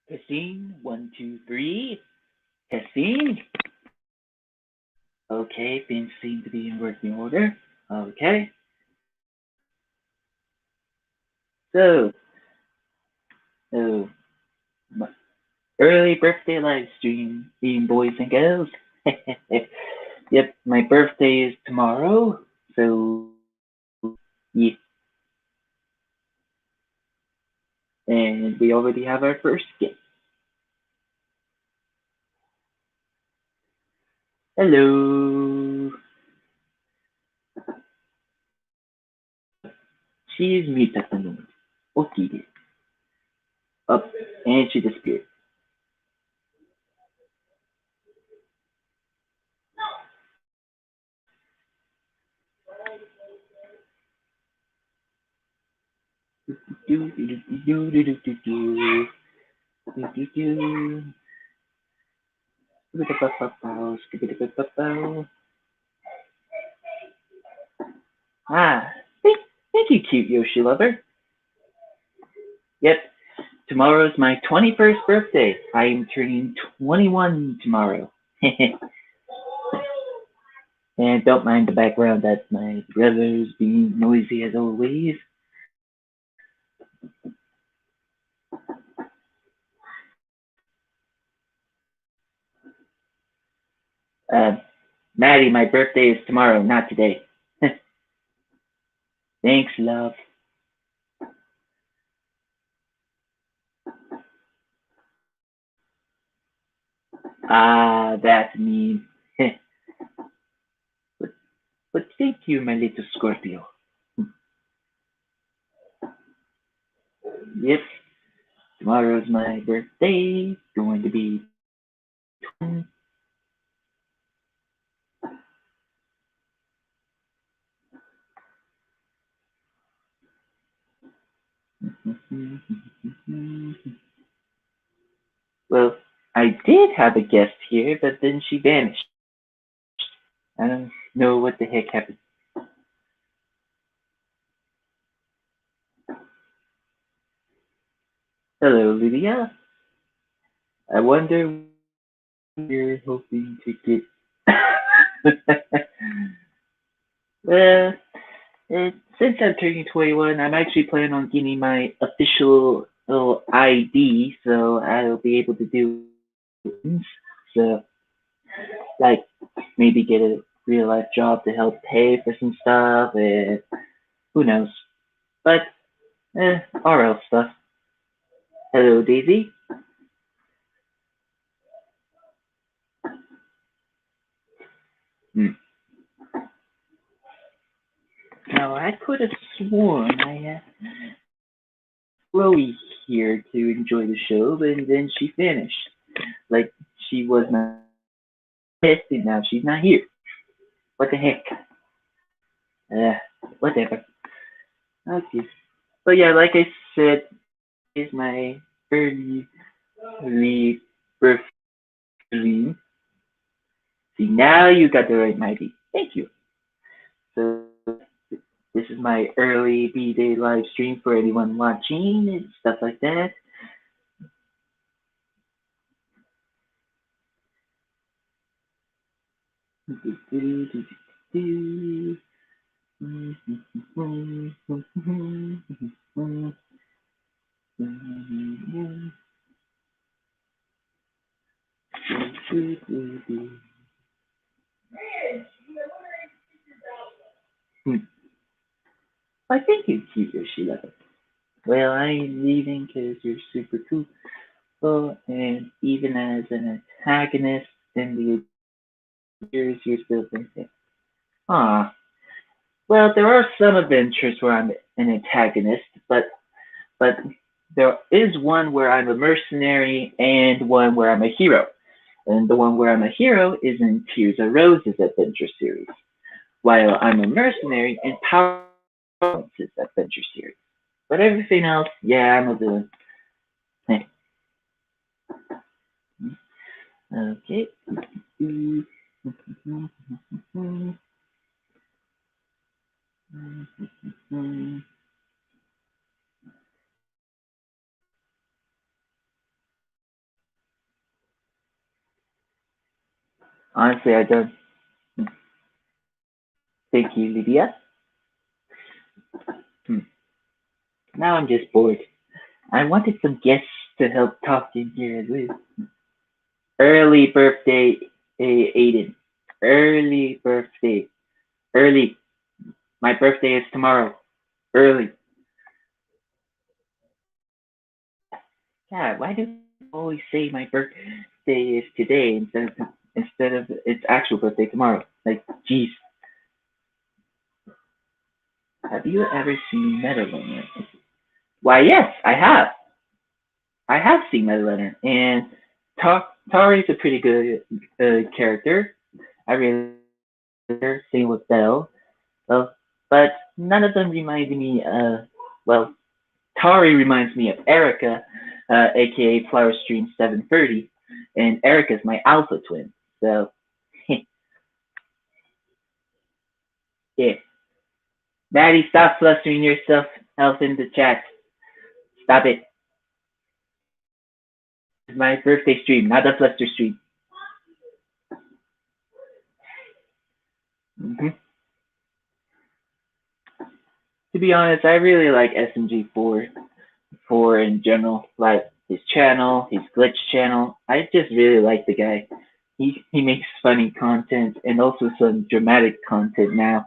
Testing, one, two, three. Testing. Okay, things seem to be in working order. Okay. So, so my early birthday live stream, being boys and girls. Yep, my birthday is tomorrow. So, yeah, and we already have our first guest. Hello. She is mute at the moment. Okay, up, and she disappeared. Do do do do do do do do do do do. Ah, thank you, cute Yoshi lover. Yep, tomorrow's my 21st birthday. I am turning 21 tomorrow. And don't mind the background, that's my brothers being noisy as always. Uh, Maddie, my birthday is tomorrow, not today. Thanks, love. Ah, that's mean. but, but thank you, my little Scorpio. Yep, tomorrow's my birthday. Going to be 20. Well, I did have a guest here, but then she vanished. I don't know what the heck happened. Hello, Lydia. I wonder what you're hoping to get. well, since I'm turning 21, I'm actually planning on getting my official little ID, so I'll be able to do things. So, like, maybe get a real life job to help pay for some stuff, and who knows. But, RL stuff. Hello, Daisy. Hmm. Now, I could have sworn I had Chloe here to enjoy the show, but then she vanished. Like, she was not pissed, and now she's not here. What the heck? Uh, whatever. Okay. But yeah, like I said, is my early, early birthday. See, now you got the right mighty. Thank you. So, this is my early B-Day live stream for anyone watching and stuff like that. I think you cute, Yoshida. Well, I'm leaving because you're super cool. And even as an antagonist in the years, you're still thinking, ah, well, there are some adventures where I'm an antagonist, but there is one where I'm a mercenary and one where I'm a hero. And the one where I'm a hero is in Tears of Roses adventure series, while I'm a mercenary in Power adventure series. But everything else, yeah, I'm a villain. Okay. Honestly, I don't. Thank you, Lydia. Hmm. Now I'm just bored. I wanted some guests to help talk in here as well. Early birthday, Aiden. Early birthday. Early. My birthday is tomorrow. Early. God, why do people always say my birthday is today instead of its actual birthday tomorrow? Like, geez. Have you ever seen Meadowlands? Why, yes, I have. I have seen Meadowlands, and Tari's a pretty good character. I really like her. Same with Belle. Well, but none of them remind me. Well, Tari reminds me of Erica, aka Flower Stream 730, and Erica's my alpha twin. So, yeah. Maddie, stop flustering yourself else in the chat. Stop it. It's my birthday stream, not a fluster stream. Hmm. To be honest, I really like SMG4 for in general, like his channel, his glitch channel. I just really like the guy. He makes funny content and also some dramatic content now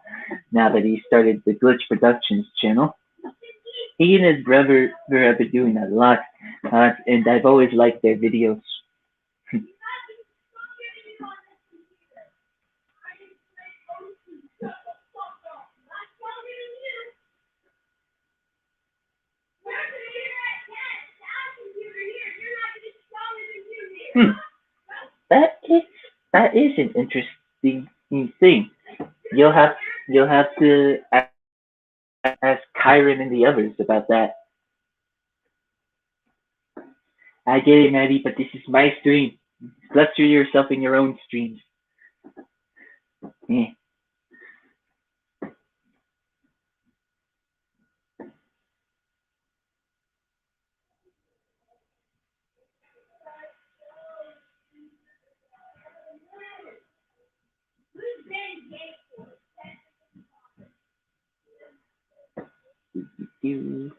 that he started the Glitch Productions channel. He and his brother have been doing a lot, and I've always liked their videos. Hmm, that is that is an interesting thing. You'll have you'll have to ask Kyron and the others about that. I get it, Maddie, but this is my stream. Cluster yourself in your own streams. Eh. You.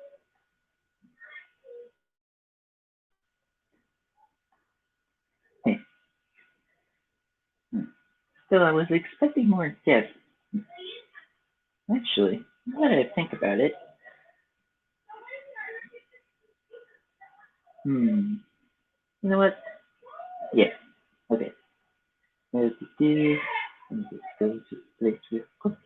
Eh. Still, I was expecting more guests. Actually, now that I think about it, you know what? Yeah, okay. Let's do. Let me just go to place real quick.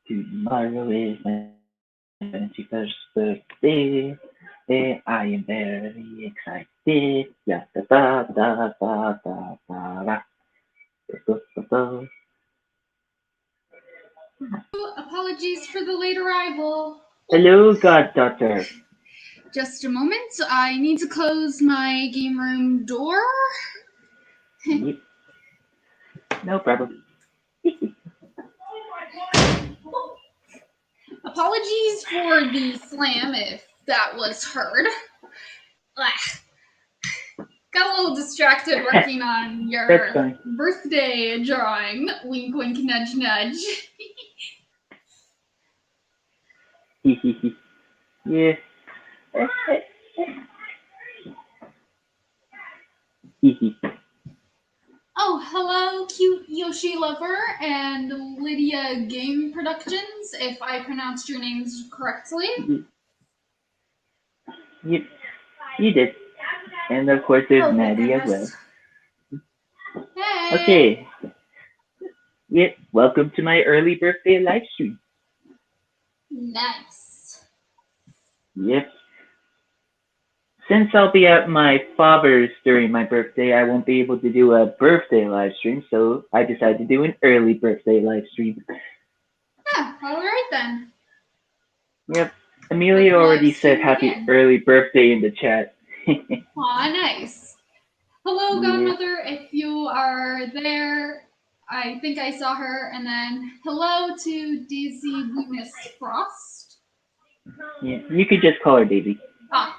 Tomorrow is my 21st birthday. I am very excited. Yeah, da da da da da da da. Da, da, da. Apologies for the late arrival. Hello, goddaughter. Just a moment. I need to close my game room door. Yep. No problem. Apologies for the slam if that was heard. Got a little distracted working on your birthday drawing. Wink, wink, nudge, nudge. Yeah. Oh, hello, cute Yoshi lover and Lydia Game Productions, if I pronounced your names correctly. Yep, you did. And of course, there's Maddie as well. Hey. Okay. Yep. Welcome to my early birthday live stream. Nice. Yep. since I'll be at my father's during my birthday, I won't be able to do a birthday live stream, so I decided to do an early birthday live stream. Yeah, all right then. Yep. Amelia already said happy early birthday in the chat. Aw, nice. Hello, Yeah. Godmother, if you are there. I think I saw her. And then hello to Daisy Miss Frost. Yeah, you could just call her Daisy. Ah,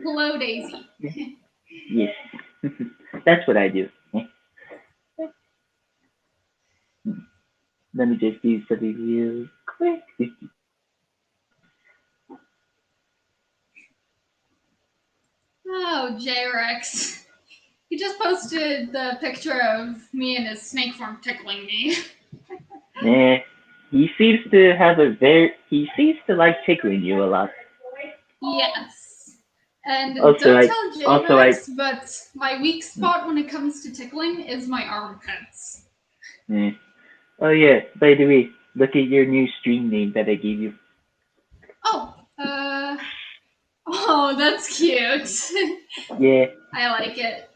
hello, Daisy. Yes. That's what I do. Let me just do something real quick. Oh, J-Rex. He just posted the picture of me and his snake form tickling me. He seems to like tickling you a lot. Yes. And Also, don't tell J-Rex, but my weak spot when it comes to tickling is my armpits. Oh yeah, by the way, look at your new stream name that I gave you. Oh, that's cute. Yeah. I like it.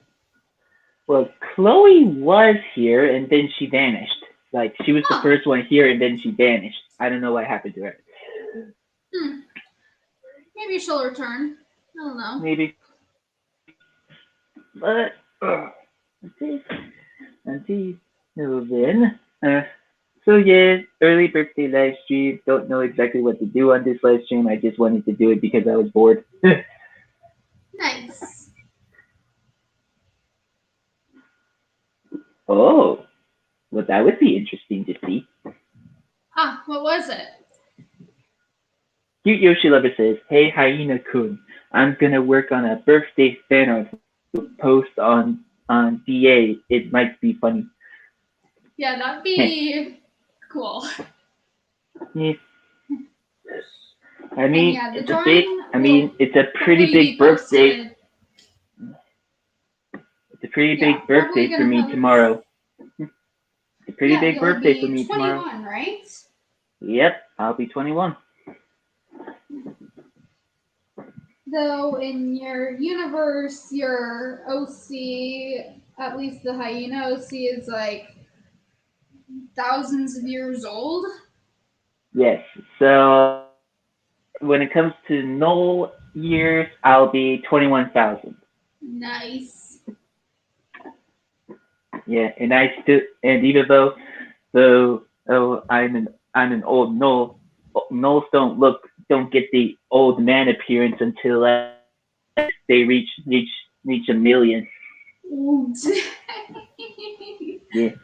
Well, Chloe was here and then she vanished. Like, she was the first one here and then she vanished. I don't know what happened to her. Maybe she'll return. I don't know. Maybe. But, let's see. So then, so yeah, early birthday live stream. Don't know exactly what to do on this live stream. I just wanted to do it because I was bored. Nice. Oh, well, that would be interesting to see. What was it? Cute Yoshi Lover says, "Hey Hyena-kun, I'm gonna work on a birthday fan art post on DA. It might be funny." Yeah, that'd be cool. Yeah. I mean, yeah, it's a pretty big birthday. It's a pretty big birthday for me tomorrow. It's a pretty big birthday for me tomorrow. 21, right? Yep, I'll be 21. Though in your universe, your OC, at least the hyena OC, is like thousands of years old. Yes, so when it comes to null years, I'll be 21,000. Nice. Yeah, and even though I'm an old null, nulls don't get the old man appearance until they reach a million. Yeah.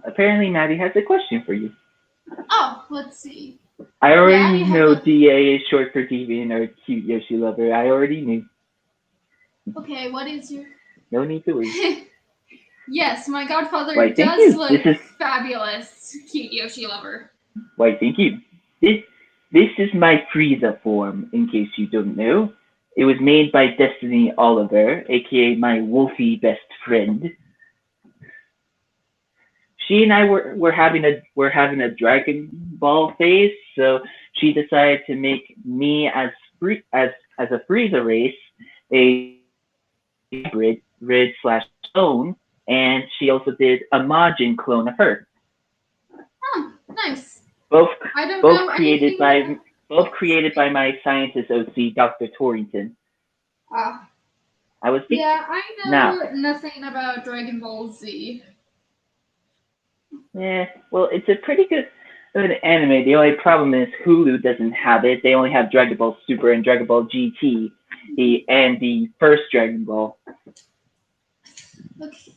Apparently, Maddie has a question for you. Oh, let's see. I already know DA is short for Deviant or Cute Yoshi Lover. I already knew. Okay, what is your... No need to worry. Yes, my godfather does look fabulous. Cute Yoshi Lover. Why, thank you. This is my Frieza form, in case you don't know. It was made by Destiny Oliver, aka my wolfy best friend. She and I were having a Dragon Ball phase, so she decided to make me as a Frieza race, a hybrid/clone, and she also did a Majin clone of her. Oh, nice. Both created by my scientist OC, Dr. Torrington. I know nothing about Dragon Ball Z. Yeah, well, it's a pretty good anime. The only problem is Hulu doesn't have it. They only have Dragon Ball Super and Dragon Ball GT, and the first Dragon Ball. Okay.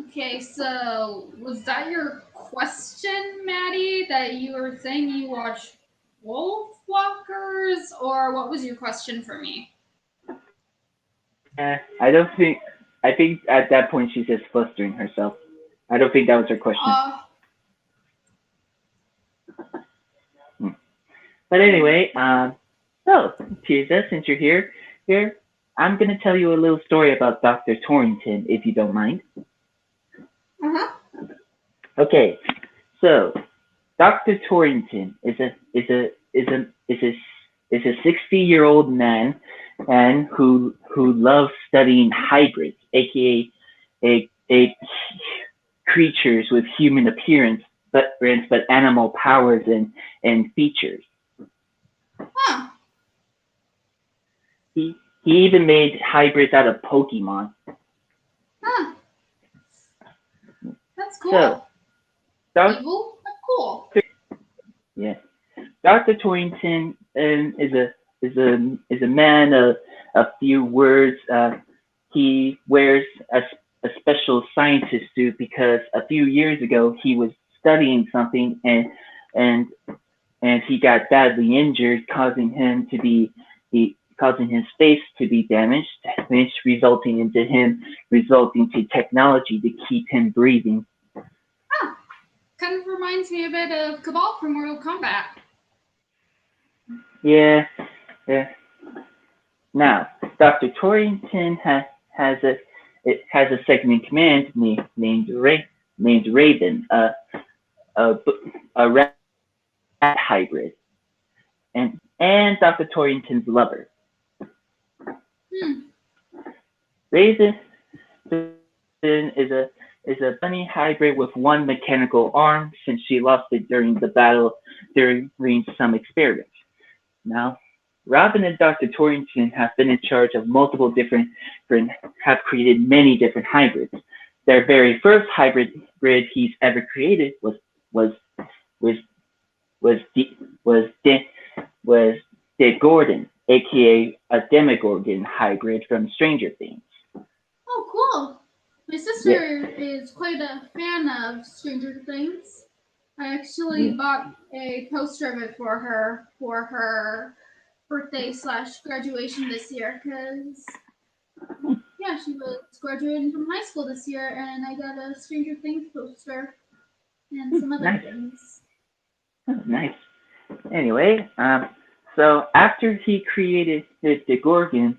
Okay, so was that your question, Maddie? That you were saying you watch Wolfwalkers, or what was your question for me? I think at that point she's just flustering herself. I don't think that was her question. But anyway, so Tirza, since you're here, I'm gonna tell you a little story about Dr. Torrington, if you don't mind. Uh-huh. Okay, so Dr. Torrington is a 60-year-old man and who loves studying hybrids, aka a creatures with human appearance but animal powers and features. Huh. He he even made hybrids out of Pokemon. Huh. That's So, cool. Doc, Evil, but cool. yeah, Dr. Torrington is a man of a few words. He wears a special scientist suit because a few years ago he was studying something and and he got badly injured, causing his face to be damaged, which resulting to technology to keep him breathing. Huh. Kind of reminds me a bit of Cabal from Mortal Kombat. Yeah, yeah. Now, Dr. Torrington has a has a second in command named Raven, a, a rat hybrid, and Dr. Torrington's lover. Hmm. Raven is a bunny hybrid with one mechanical arm since she lost it during the battle during some experiments. Now, Robin and Dr. Torrington have been in charge of have created many different hybrids. Their very first hybrid he's ever created was was was D, was D, was De Gordon, aka a Demogorgon hybrid from Stranger Things. Oh, cool. My Yeah, sister is quite a fan of Stranger Things. I actually yeah. bought a poster of it for her birthday / graduation this year because yeah, she was graduating from high school this year, and I got a Stranger Things poster and some other Nice, things. nice. Anyway, so after he created the Gorgon,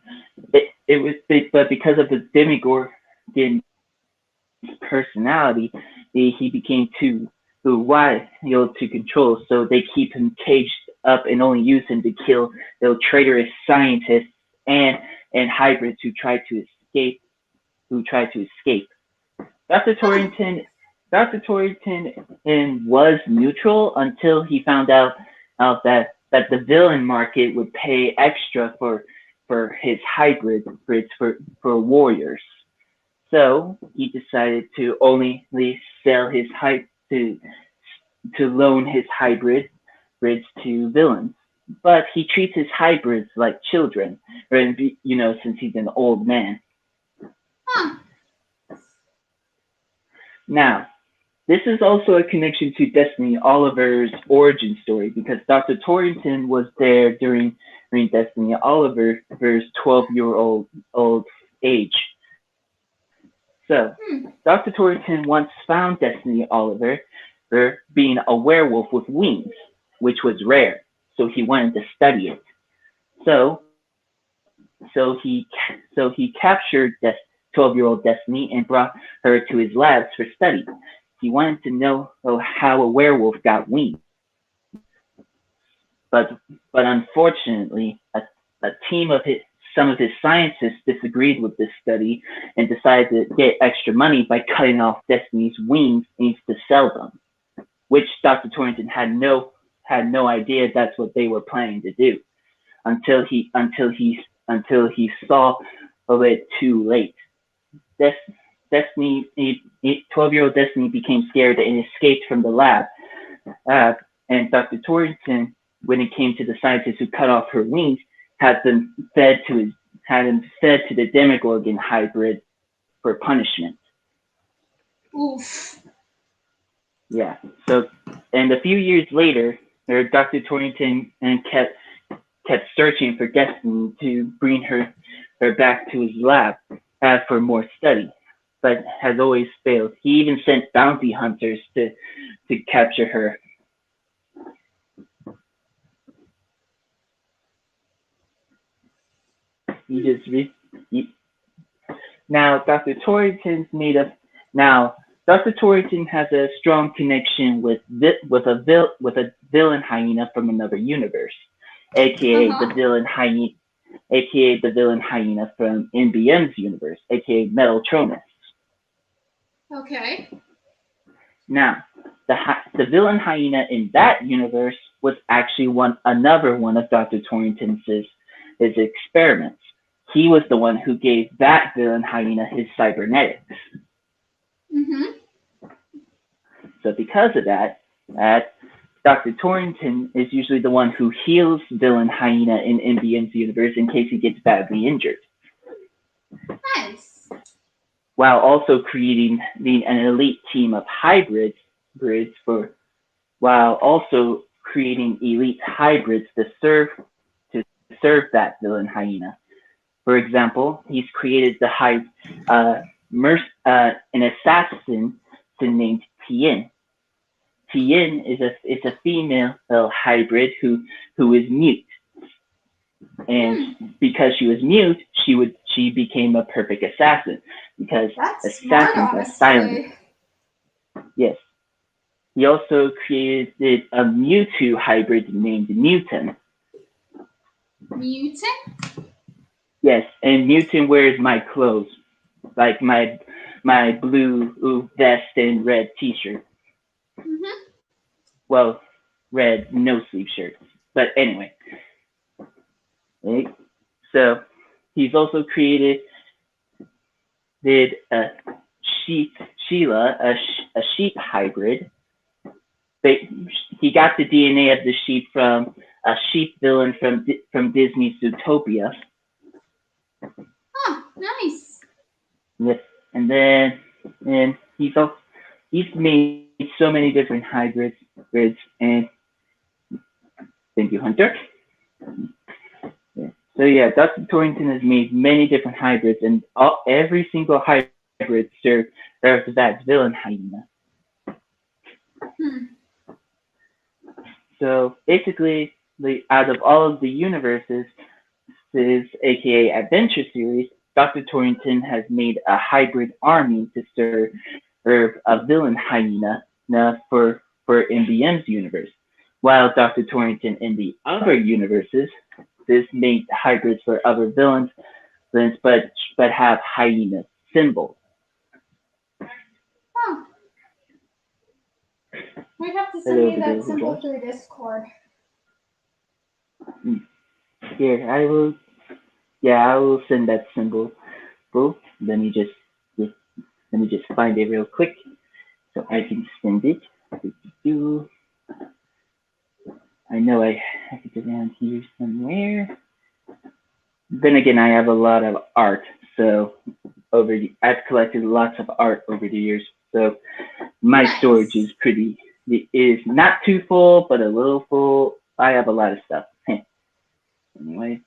it was but because of the Demogorgon personality, he became too wild to control. So they keep him caged up and only use him to kill the traitorous scientists and and hybrids who try to escape. Dr. Huh. Torrington Dr. Torrington was neutral until he found out that the villain market would pay extra for his hybrids for warriors. So he decided to only sell his to loan his hybrids to villains. But he treats his hybrids like children, since he's an old man. Huh. Now, this is also a connection to Destiny Oliver's origin story because Dr. Torrington was there during Destiny Oliver's 12-year-old age. So, Hmm. Dr. Torrington once found Destiny Oliver being a werewolf with wings, which was rare. So he wanted to study it. So, so he captured 12-year-old Destiny and brought her to his labs for study. He wanted to know how a werewolf got wings, but but unfortunately, a team of some of his scientists disagreed with this study and decided to get extra money by cutting off Destiny's wings and to sell them, which Dr. Torrington had no idea that's what they were planning to do until he saw it too late. Des- Destiny, 12-year-old Destiny became scared and escaped from the lab. Uh, and Dr. Torrington, when it came to the scientist who cut off her wings, had them fed to the Demogorgon hybrid for punishment. Oof. Yeah. So, and a few years later, Dr. Torrington kept searching for Destiny to bring her back to his lab for more study, but has always failed. He even sent bounty hunters to capture her. You just Now, Dr. Torrington's made of. Now, Dr. Torrington has a strong connection with a villain hyena from another universe, aka the villain hyena from NBM's universe, aka Metaltronus. Okay. Now, the villain hyena in that universe was actually another one of Dr. Torrington's his experiments. He was the one who gave that villain hyena his cybernetics. So because of that, Dr. Torrington is usually the one who heals villain hyena in NBM's universe in case he gets badly injured. Nice. While also creating an elite team of hybrids while also creating elite hybrids to serve that villain hyena. For example, he's created an assassin named Tien. Tien is a female hybrid who is mute, and because she was mute, she became a perfect assassin because assassins are silent. Yes. He also created a Mewtwo hybrid named Mutant. Mutant? Yes, and Mutant wears my clothes, like my blue vest and red t-shirt. Well, red no-sleeve shirt. But anyway. So, he's also created Sheila, a sheep hybrid. He got the DNA of the sheep from a sheep villain from Disney's Zootopia. Oh, nice. Yes, and he's made so many different hybrids, and thank you, Hunter. Yeah. So yeah, Dr. Torrington has made many different hybrids, and every single hybrid serves that villain hyena. So basically, out of all of the universes, aka Adventure Series, Dr. Torrington has made a hybrid army to serve a villain hyena for NBM's universe, while Dr. Torrington in the other universes has made hybrids for other villains, but have hyena symbols. Oh. Might have to send me that symbol through Discord. Here, I will. Yeah, I will send that symbol. Let me just find it real quick so I can send it. I know I have it around here somewhere. Then again, I have a lot of art, so I've collected lots of art over the years. So my storage is not too full, but a little full. I have a lot of stuff. Anyway,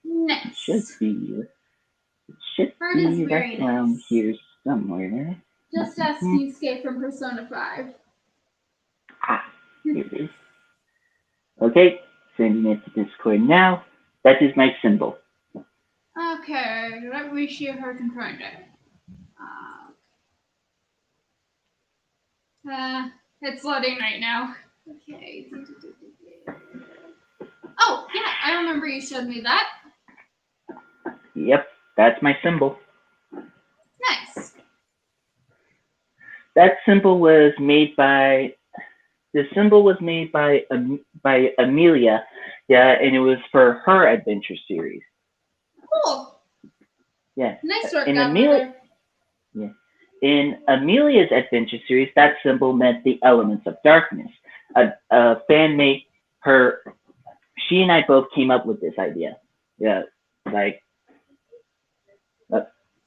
nice. It should be right around here somewhere. Just ask Yusuke from Persona 5. Here it is. Okay, sending it to Discord now. That is my symbol. Okay, let me see if I can find it. It's loading right now. Okay. Oh, yeah, I remember you showed me that. Yep, that's my symbol. Nice. That symbol was made by Amelia, yeah, and it was for her adventure series. Cool. Yeah. Nice work, Godmother. Yeah. In Amelia's adventure series, that symbol meant the elements of darkness. A fan made her. She and I both came up with this idea. Yeah, like.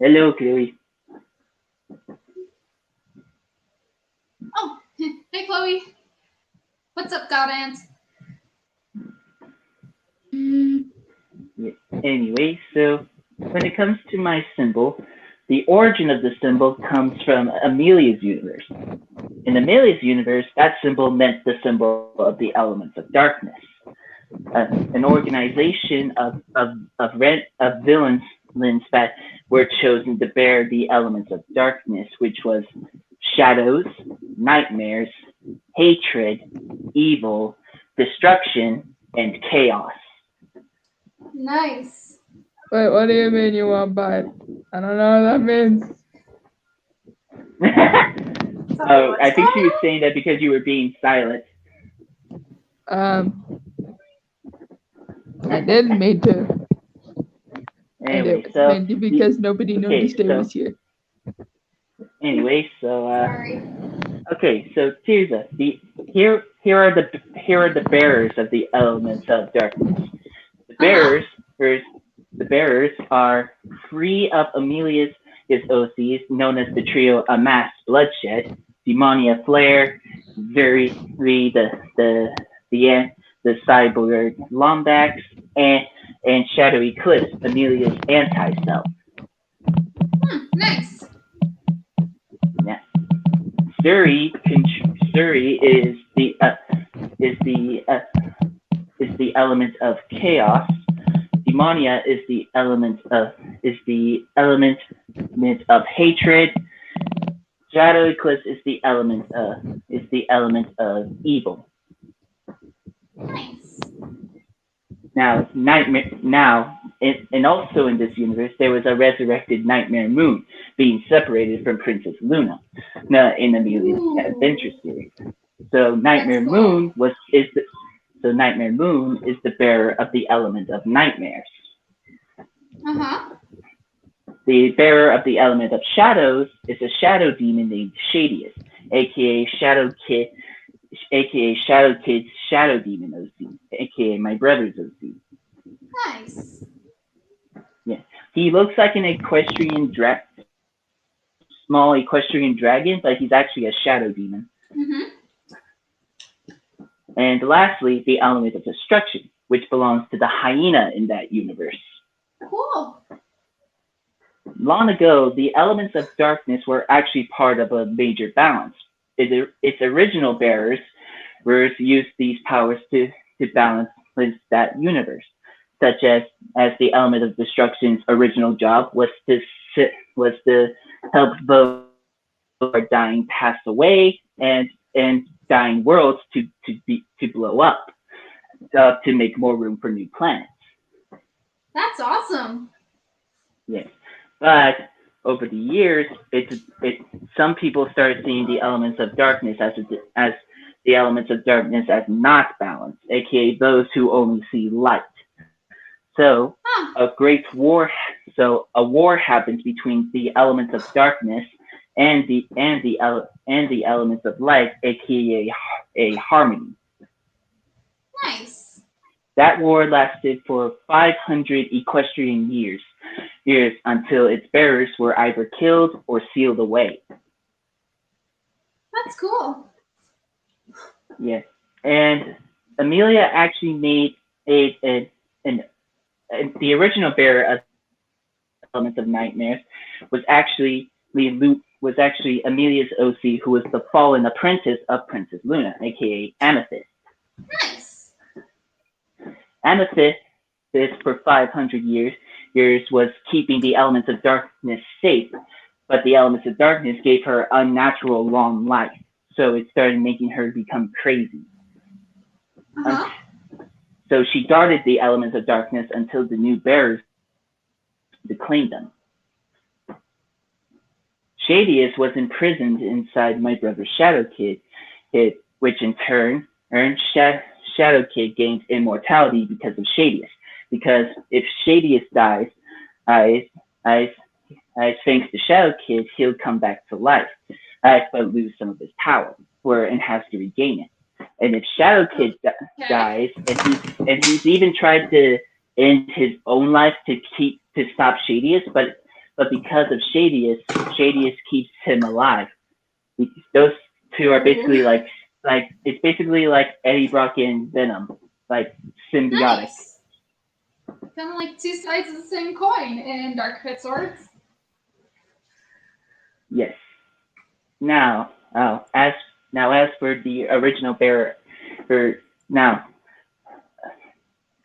Hello, Chloe. Oh, hey, Chloe. What's up, God Ant? Yeah. Anyway, so when it comes to my symbol, the origin of the symbol comes from Amelia's universe. In Amelia's universe, that symbol meant the symbol of the elements of darkness. An organization of villains that were chosen to bear the elements of darkness, which was shadows, nightmares, hatred, evil, destruction, and chaos. Nice. Wait, what do you mean you won't bite? I don't know what that means. Oh, I think she was saying that because you were being silent. I didn't mean to. And Anyway, it was so mainly because nobody noticed I was here. anyway, so Sorry. okay, so Tirza, here are the bearers of the elements of darkness. The bearers are three of Amelia's OCs, known as the trio Amass Bloodshed, Demonia Flare, Zuri the cyborg Lombax, and Shadow Eclipse, Amelia's anti-self. Nice. Yeah. Zuri is the element of chaos. Demonia is the element of hatred. Shadow Eclipse is the element of evil. Nice. Now, and also in this universe, there was a resurrected Nightmare Moon being separated from Princess Luna in Amelia's Adventure series. So Nightmare Moon is the bearer of the element of nightmares. The bearer of the element of shadows is a shadow demon named Shadius, aka Shadow Kid's Shadow Demon OC, aka my brother's OC. Nice. Yeah, he looks like an small equestrian dragon, but he's actually a shadow demon. And lastly, the element of destruction, which belongs to the hyena in that universe. Cool. Long ago, the elements of darkness were actually part of a major balance. Its original bearers used these powers to balance that universe, such as the element of destruction's original job was to help both dying pass away and dying worlds to blow up, to make more room for new planets. That's awesome. Yes, but over the years, some people started seeing the elements of darkness as the elements of darkness as not balanced, aka those who only see light. So a war happens between the elements of darkness and the elements of light, aka a harmony. Nice. That war lasted for 500 equestrian years until its bearers were either killed or sealed away. That's cool. Yes, and Amelia actually made the original bearer of elements of nightmares was actually Amelia's OC, who was the fallen apprentice of Princess Luna, aka Amethyst. Nice. Amethyst, for 500 years was keeping the elements of darkness safe, but the elements of darkness gave her unnatural long life, so it started making her become crazy. So she guarded the elements of darkness until the new bearers to claim them. Shadius was imprisoned inside my brother Shadow Kid, which in turn earned Shadow Kid gained immortality because of Shadius. Because if Shadius dies, thanks to Shadow Kid, he'll come back to life, but lose some of his power, and has to regain it. And if Shadow Kid dies, and he's even tried to end his own life to stop Shadius, but because of Shadius keeps him alive. Those two are basically like it's basically like Eddie Brock and Venom, like symbiotic. Nice. Kind of like two sides of the same coin in Dark Pit Swords. Yes. Now, as for the original bearer,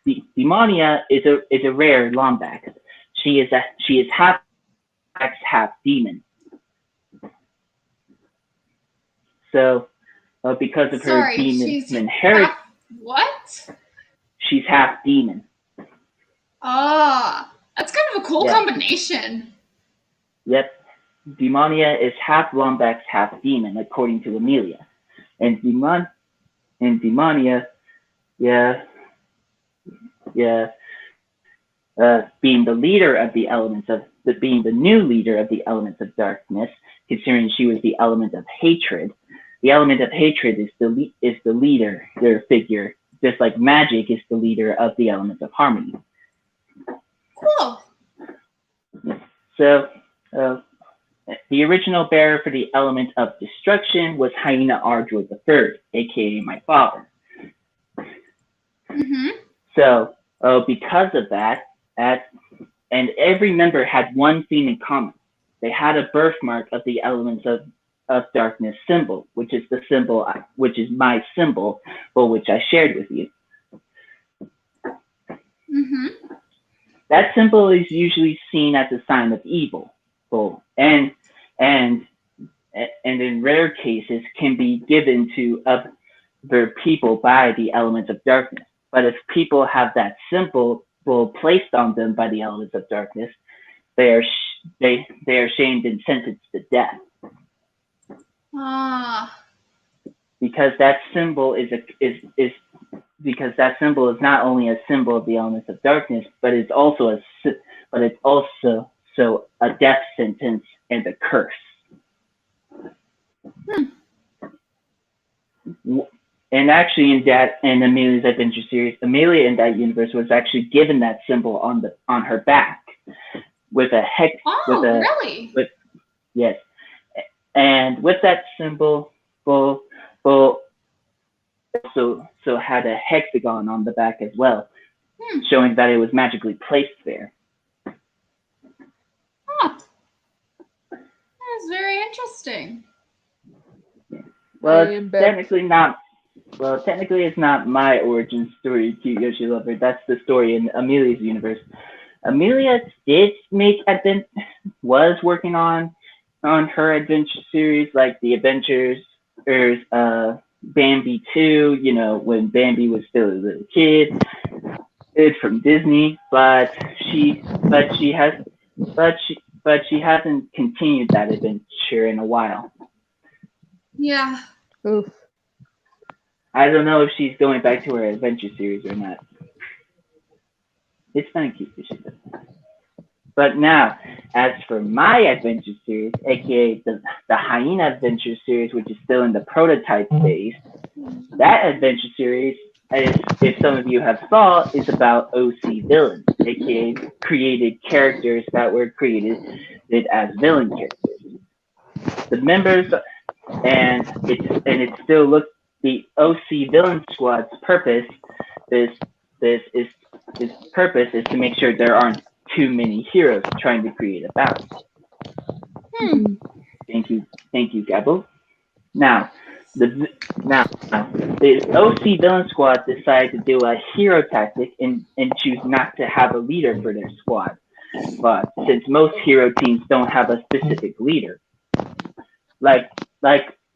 Demonia is a rare Lombax. she is half X, half demon. So because of her Sorry, demon she's inherit, what? she's half demon. Ah, that's kind of a cool Yeah. combination. Yep. Demonia is half Lombax, half demon, according to Amelia. And Demonia, being the leader of the elements of being the new leader of the elements of darkness, considering she was the element of hatred. The element of hatred is the leader, their figure, just like magic is the leader of the element of harmony. Cool. So, the original bearer for the element of destruction was Hyena Ardua III, aka my father. Mm-hmm. So, because of that, and every member had one thing in common. They had a birthmark of the elements of darkness symbol, which is my symbol, but which I shared with you. Mm-hmm. That symbol is usually seen as a sign of evil, and in rare cases can be given to other people by the elements of darkness. But if people have that symbol placed on them by the elements of darkness, they are shamed and sentenced to death. Ah. Because that symbol is not only a symbol of the elements of darkness, but it's also a death sentence and a curse. And actually, in Amelia's Adventure series, Amelia in that universe was actually given that symbol on her back with a hex. Really? Yes, and with that symbol, also had a hexagon on the back as well, showing that it was magically placed there. Huh. That's very interesting. Well, technically it's not my origin story, Cute Yoshi Lover. That's the story in Amelia's universe. Amelia was working on her adventure series, like the Adventures, Bambi 2, when Bambi was still a little kid from Disney, but she hasn't continued that adventure in a while. Yeah. Oof. I don't know if she's going back to her adventure series or not. It's kind of cute if she does. But now, as for my adventure series, aka the Hyena Adventure series, which is still in the prototype phase, that adventure series, if some of you have saw, is about OC villains, aka created characters that were created as villain characters. The members, and it still looks, the OC Villain Squad's purpose is to make sure there aren't too many heroes trying to create a balance. Thank you, Gabo. Now, the OC Villain Squad decided to do a hero tactic and choose not to have a leader for their squad. But since most hero teams don't have a specific leader, like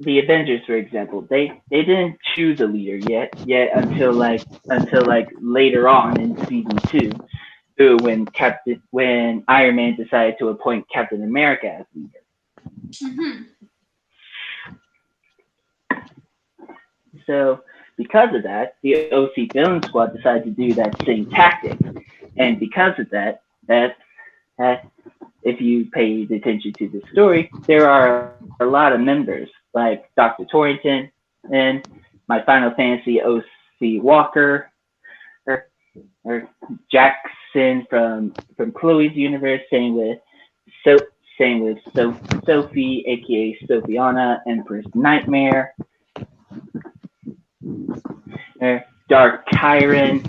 the Avengers, for example, they didn't choose a leader yet until later on in season 2, when Iron Man decided to appoint Captain America as leader. Mm-hmm. So because of that, the OC Villain Squad decided to do that same tactic, and because of that if you paid attention to the story, there are a lot of members like Dr. Torrington and my Final Fantasy OC Walker, or Jackson from Chloe's universe, same with Sophie, aka Sophiana, Empress Nightmare, Dark Chiron,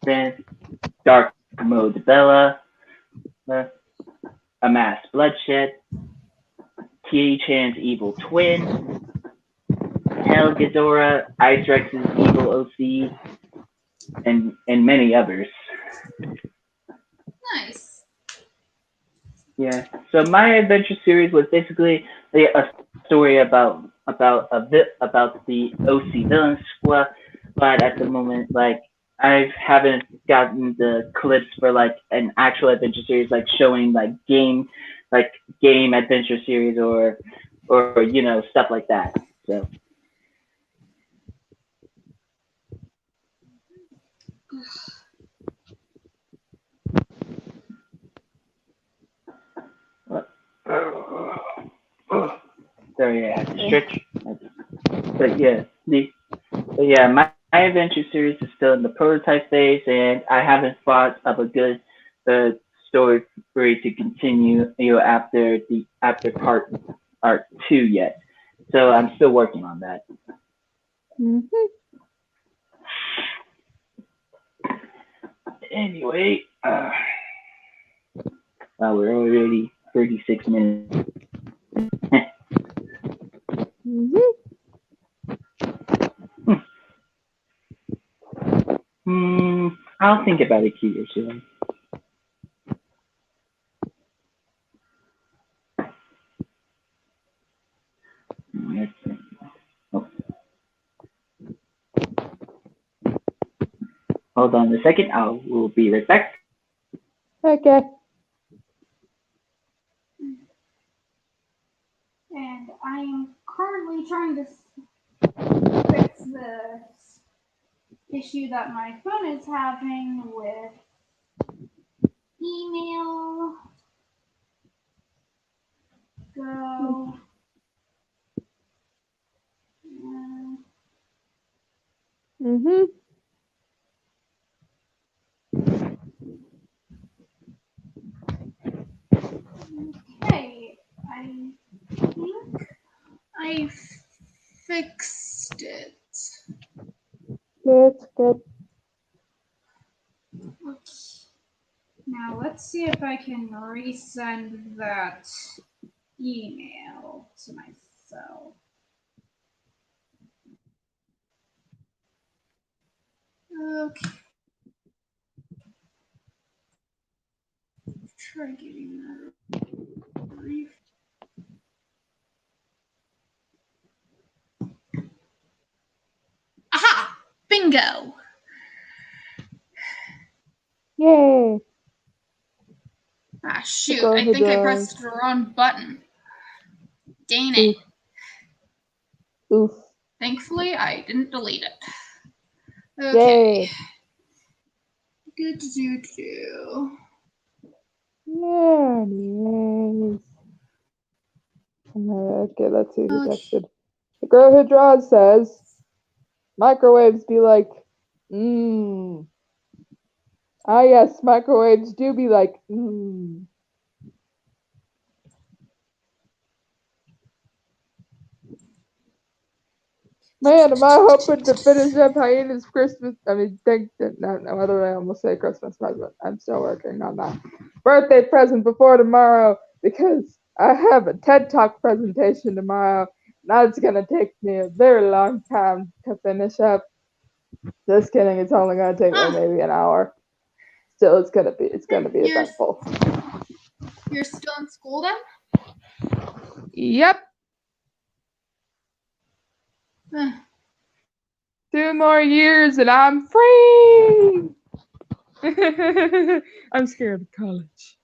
then Dark Mode Bella, Amass Bloodshed, T-Chan's evil twin, Hell Ghidorah, Ice Rex's evil OC, and many others. Nice. Yeah. So my adventure series was basically a story about the OC villain squad, but at the moment, like I haven't gotten the clips for like an actual adventure series, like showing like game adventure series or stuff like that. So sorry, I had to stretch. But yeah, my adventure series is still in the prototype phase, and I haven't thought of a good uh, story for it to continue, after part two yet. So I'm still working on that. Mhm. Anyway, wow, we're already 36 minutes. Mhm. I'll think about it, Keith, soon. Oh, hold on a second. We'll be right back. Okay. And I am currently trying to fix the issue that my phone is having with email. Go. Mhm. Okay, I think I fixed it. Good. Good. Okay. Now let's see if I can resend that email to myself. Okay. Try getting that. Aha! Bingo! Yay. Ah, shoot. Go I ahead, think I pressed the wrong button. Dang it. Oof. Thankfully, I didn't delete it. Okay. Yay. Good to do. Yeah, anyways. Okay, let's see who Okay. texted. The girl who draws says, microwaves be like, mmm. Ah, yes, microwaves do be like, mmm. Man, am I hoping to finish up Hyena's Christmas? I mean, no other way. I almost say Christmas present. I'm still working on that birthday present before tomorrow because I have a TED Talk presentation tomorrow. That's gonna take me a very long time to finish up. Just kidding. It's only gonna take me maybe an hour. Still, it's gonna be eventful. You're still in school then? Yep. 2 more years and I'm free. I'm scared of college.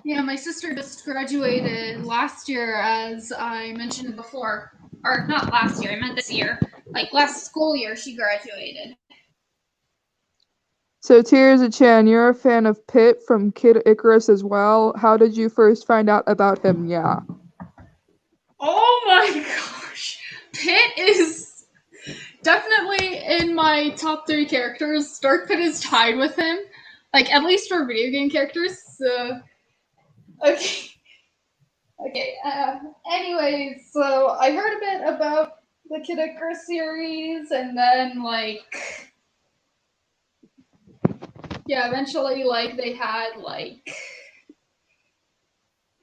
Yeah, my sister just graduated last year, as I mentioned before. Or not last year, I meant this year. Like last school year, she graduated. So, Tears-a-Chan, you're a fan of Pit from Kid Icarus as well. How did you first find out about him? Yeah. Oh my gosh. Pit is definitely in my top 3 characters. Dark Pit is tied with him. Like, at least for video game characters. So, okay. Okay, anyways, so I heard a bit about the Kid Icarus series, and then, like, yeah, eventually, like, they had, like,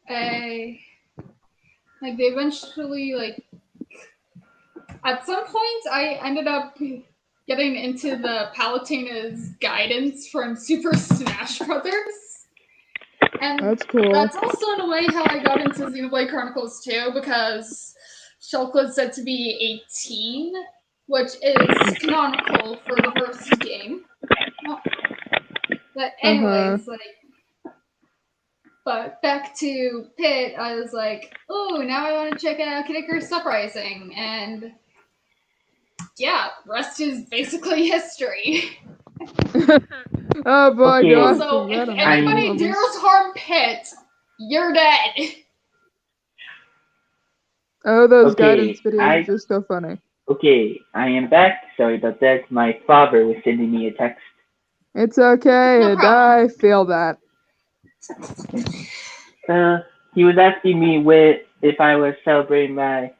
they eventually, like, at some point, I ended up getting into the Palutena's guidance from Super Smash Brothers. And That's cool. that's also in a way how I got into Xenoblade Chronicles 2, because Shulk is said to be 18, which is canonical for the first game. But anyways, but back to Pit, I was like, oh, now I want to check out Kid Icarus Uprising, and yeah, the rest is basically history. Oh boy, Okay. do I So forget if them. anybody dares harm Pit, you're dead. Oh, those Okay, guidance videos are so funny. Okay, I am back. Sorry about that. My father was sending me a text. It's okay, No and problem. I feel that. He was asking me if I was celebrating my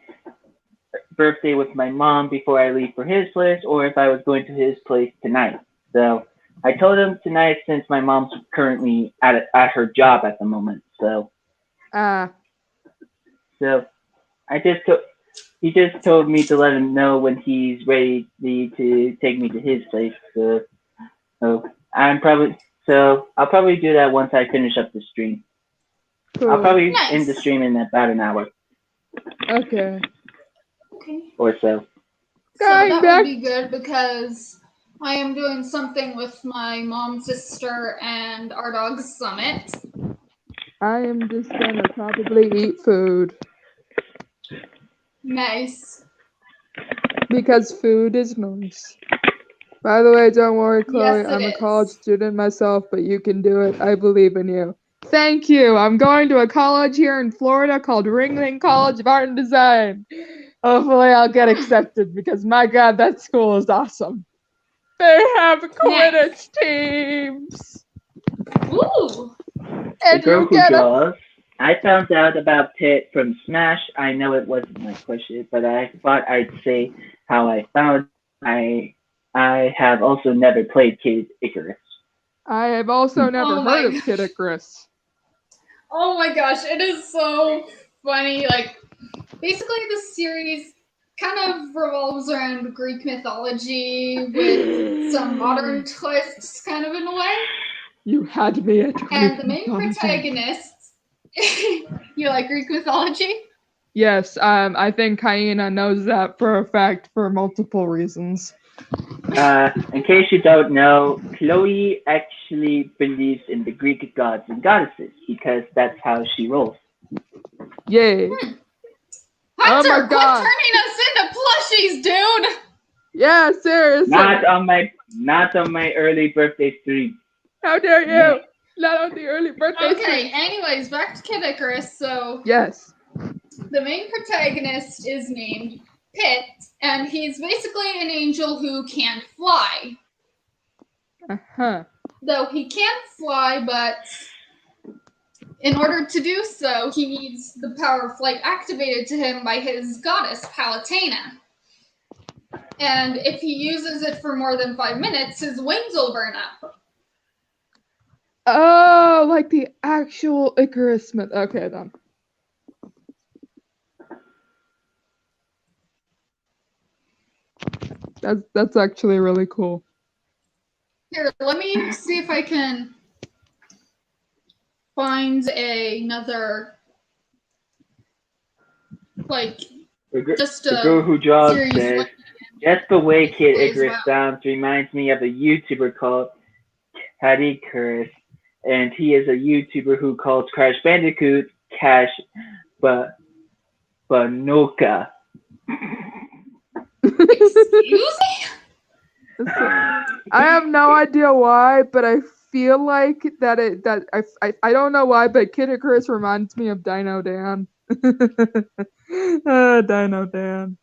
birthday with my mom before I leave for his place, or if I was going to his place tonight. So I told him tonight, since my mom's currently at her job at the moment. So I he just told me to let him know when he's ready to take me to his place. So I'll probably do that once I finish up the stream. Cool. I'll probably Nice. end the stream in about an hour Okay. or so. So that would be good, because I am doing something with my mom's sister and our dog's Summit. I am just gonna probably eat food. Nice. Because food is nice. By the way, don't worry, Chloe. Yes, it I'm a is. college student myself, but you can do it. I believe in you. Thank you. I'm going to a college here in Florida called Ringling College of Art and Design. Hopefully, I'll get accepted, because my God, that school is awesome. They have Quidditch teams. Ooh. And The girl you who get a draws. I found out about Pit from Smash. I know it wasn't my question, but I thought I'd say how I found. I have also never played Kid Icarus. I have also never Oh my heard of gosh. Kid Icarus. Oh my gosh, it is so funny. Like, basically, this series kind of revolves around Greek mythology with some modern twists, kind of in a way. You had me at Greek And the main mythology. protagonist, you like Greek mythology? Yes, I think Hyena knows that for a fact for multiple reasons. In case you don't know, Chloe actually believes in the Greek gods and goddesses because that's how she rolls. Yay. Hunter, Oh my God. quit turning us into plushies, dude! Yeah, seriously. Not on my early birthday stream. How dare you? Not on the early birthday Okay, stream. anyways, back to Kid Icarus. So, Yes. the main protagonist is named Pit, and he's basically an angel who can't fly. Uh-huh. Though he can fly, but in order to do so, he needs the power of flight activated to him by his goddess, Palutena. And if he uses it for more than 5 minutes, his wings will burn up. Oh, like the actual Icarus myth. Okay, then. That's actually really cool. Here, let me see if I can find another, like, just The girl who draws series says, like just the way Kid as Icarus well. sounds reminds me of a YouTuber called Cat Icarus, and he is a YouTuber who calls Crash Bandicoot Cash Banoka. Excuse me? I have no idea why, but I feel like I don't know why, but Kid Icarus reminds me of Dino Dan. Dino Dan.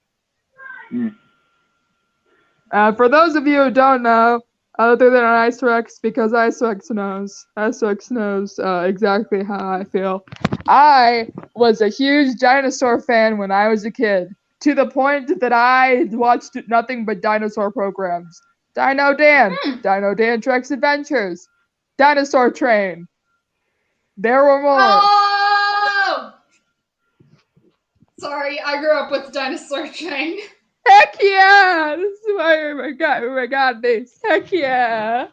For those of you who don't know, other than Icerex, because Icerex knows exactly how I feel. I was a huge dinosaur fan when I was a kid, to the point that I watched nothing but dinosaur programs. Dino Dan, Dino Dan Trek's Adventures, Dinosaur Train. There were more. Oh! Sorry, I grew up with Dinosaur Train. Heck yeah! This is why I got this. Heck yeah!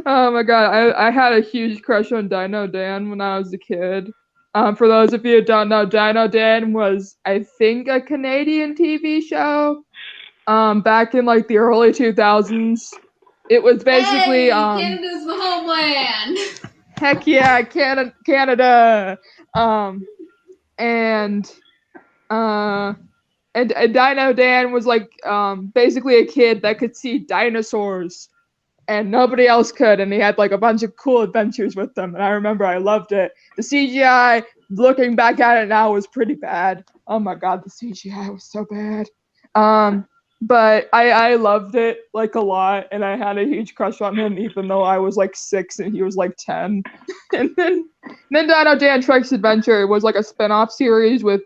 Oh my god, I had a huge crush on Dino Dan when I was a kid. For those of you who don't know, Dino Dan was, I think, a Canadian TV show. Back in like the early 2000s. It was basically Hey, Canada's the homeland. heck yeah, Canada. And Dino Dan was like basically a kid that could see dinosaurs and nobody else could, and he had like a bunch of cool adventures with them, and I remember I loved it. The CGI, looking back at it now, was pretty bad. Oh my god, the CGI was so bad. But I loved it like a lot, and I had a huge crush on him, even though I was like 6 and he was like 10. And then Dino Dan Trek's Adventure was like a spin-off series with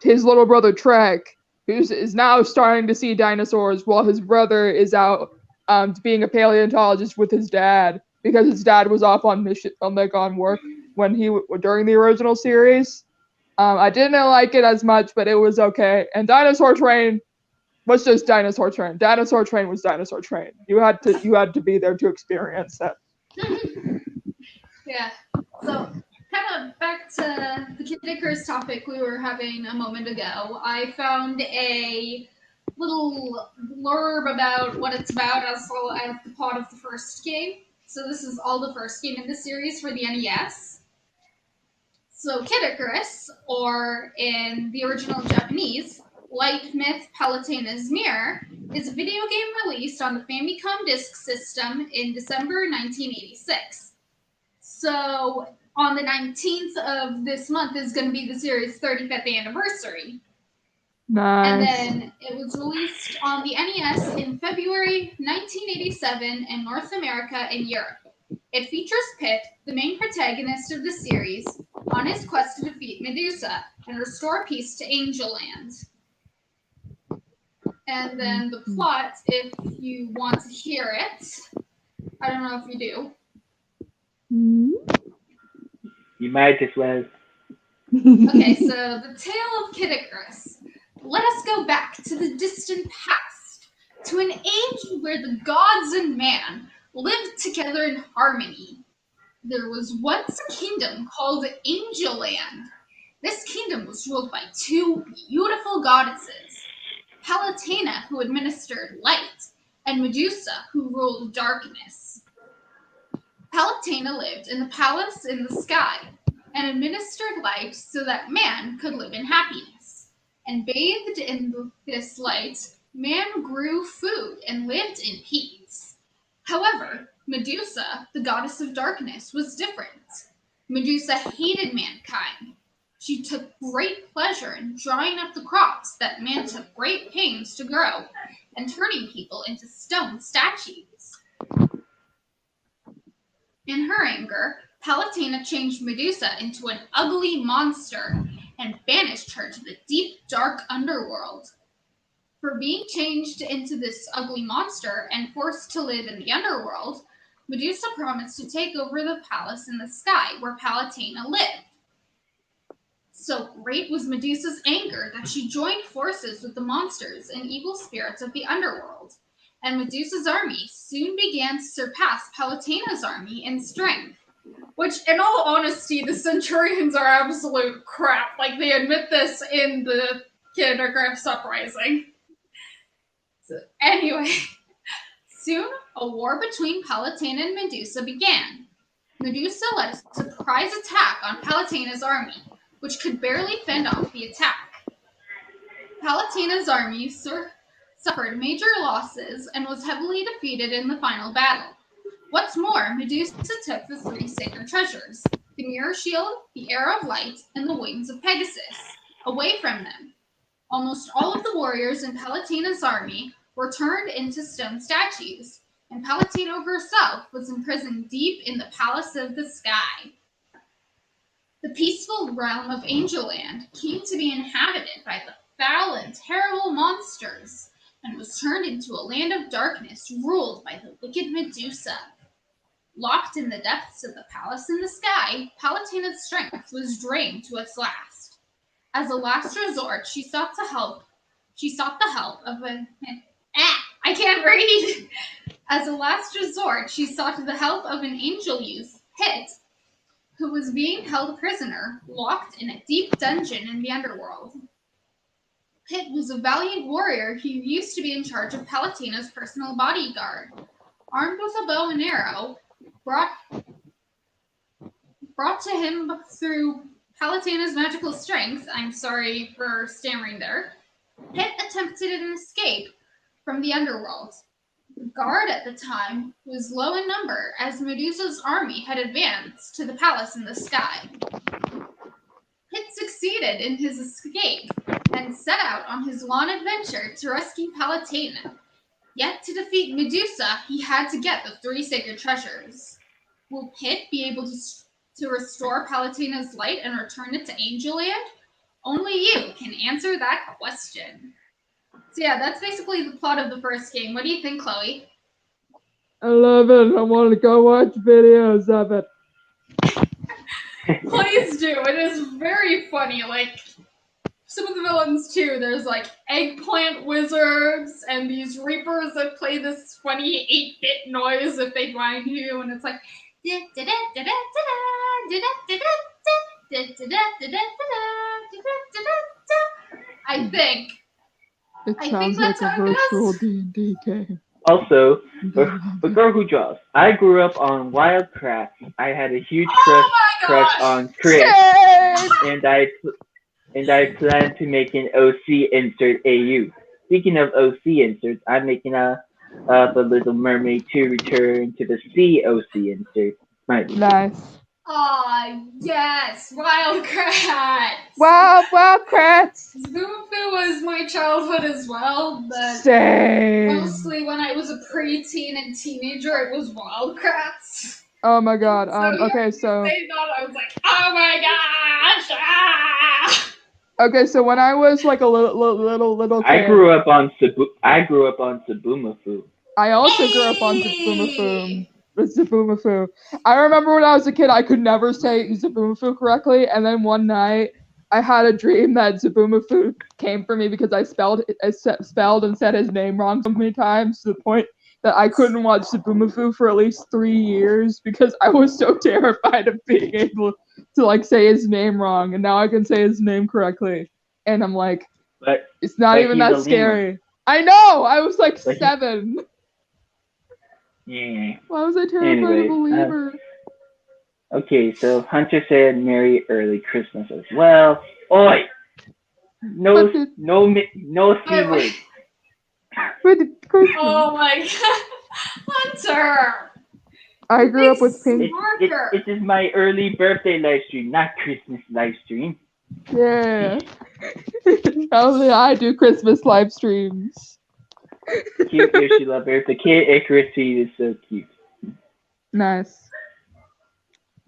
his little brother Trek, who is now starting to see dinosaurs while his brother is out being a paleontologist with his dad, because his dad was off on mission on work when during the original series. I didn't like it as much, but it was okay. And Dinosaur Train was just Dinosaur Train. Dinosaur Train was Dinosaur Train. You had to be there to experience it. Yeah. So kind of back to the Kid Icarus topic we were having a moment ago. I found a little blurb about what it's about, as well as the plot of the first game. So this is all the first game in the series for the NES. So Kid Icarus, or in the original Japanese, Light Myth Palutena's Mirror, is a video game released on the Famicom Disk System in December 1986. So on the 19th of this month is going to be the series' 35th anniversary. Nice. And then it was released on the NES in February 1987 in North America and Europe. It features Pit, the main protagonist of the series, on his quest to defeat Medusa and restore peace to Angel Land. And then the plot, if you want to hear it, I don't know if you do. You might as well. Okay, so the tale of Kid Icarus. Let us go back to the distant past, to an age where the gods and man lived together in harmony. There was once a kingdom called Angel Land. This kingdom was ruled by two beautiful goddesses, Palutena, who administered light, and Medusa, who ruled darkness. Palutena lived in the palace in the sky and administered light so that man could live in happiness. And bathed in this light, man grew food and lived in peace. However, Medusa, the goddess of darkness, was different. Medusa hated mankind. She took great pleasure in drying up the crops that man took great pains to grow and turning people into stone statues. In her anger, Palutena changed Medusa into an ugly monster and banished her to the deep, dark underworld. For being changed into this ugly monster and forced to live in the underworld, Medusa promised to take over the palace in the sky where Palutena lived. So great was Medusa's anger that she joined forces with the monsters and evil spirits of the underworld, and Medusa's army soon began to surpass Palutena's army in strength. Which, in all honesty, the Centurions are absolute crap. Like, they admit this in the Kid Icarus Uprising. So, anyway, soon a war between Palutena and Medusa began. Medusa led a surprise attack on Palutena's army, which could barely fend off the attack. Palutena's army suffered major losses and was heavily defeated in the final battle. What's more, Medusa took the three sacred treasures, the Mirror Shield, the Arrow of Light, and the Wings of Pegasus, away from them. Almost all of the warriors in Palutena's army were turned into stone statues, and Palutena herself was imprisoned deep in the Palace of the Sky. The peaceful realm of Angel Land came to be inhabited by the foul and terrible monsters, and was turned into a land of darkness ruled by the wicked Medusa. Locked in the depths of the palace in the sky, Palutena's strength was drained to its last. As a last resort, she sought the help of I can't read. As a last resort, she sought the help of an angel youth, Hit, who was being held prisoner, locked in a deep dungeon in the underworld. Hit was a valiant warrior who used to be in charge of Palatina's personal bodyguard. Armed with a bow and arrow, brought to him through Palatina's magical strength, I'm sorry for stammering there, Hit attempted an escape from the underworld. The guard at the time was low in number as Medusa's army had advanced to the palace in the sky. Hit succeeded in his escape and set out on his long adventure to rescue Palatina. Yet to defeat Medusa, he had to get the 3 sacred treasures. Will Hit be able to restore Palatina's light and return it to Angel Land? Only you can answer that question. So yeah, that's basically the plot of the first game. What do you think, Chloe? I love it. I want to go watch videos of it. Please do. It is very funny. Like, some of the villains too. There's like eggplant wizards and these reapers that play this funny 8-bit noise if they find you, and it's like I think. It I sounds think that's like a how it virtual goes. D&D game. Also, the girl who draws. I grew up on Wildcraft. I had a huge crush on Chris, and I plan to make an OC insert AU. Speaking of OC inserts, I'm making a Little Mermaid to Return to the Sea OC insert. Nice. Ah, yes, Wildcrats. Wildcrats. Zoomafoo was my childhood as well, but Same. mostly when I was a preteen and teenager, it was Wildcrats. Oh my god. Okay, so saying that, I was like, oh my gosh! Ah! okay, so when I was like a little kid, I grew up on Sabumafoo. I also grew up on Zabumafoo. I remember when I was a kid, I could never say Zabumafoo correctly, and then one night I had a dream that Zabumafoo came for me because I spelled and said his name wrong so many times to the point that I couldn't watch Zabumafoo for at least 3 years because I was so terrified of being able to like say his name wrong, and now I can say his name correctly, and I'm like, it's not even that scary. I know. I was like 7. Yeah. Why was I terrified of a lemur? Okay, so Hunter said Merry Early Christmas as well. Oi! No C word. Oh my god, Hunter! I grew up with pink. It is my early birthday live stream, not Christmas live stream. Yeah. Only I do Christmas live streams. Cute Yoshi Lover. The Kid Icarus tweet is so cute. Nice.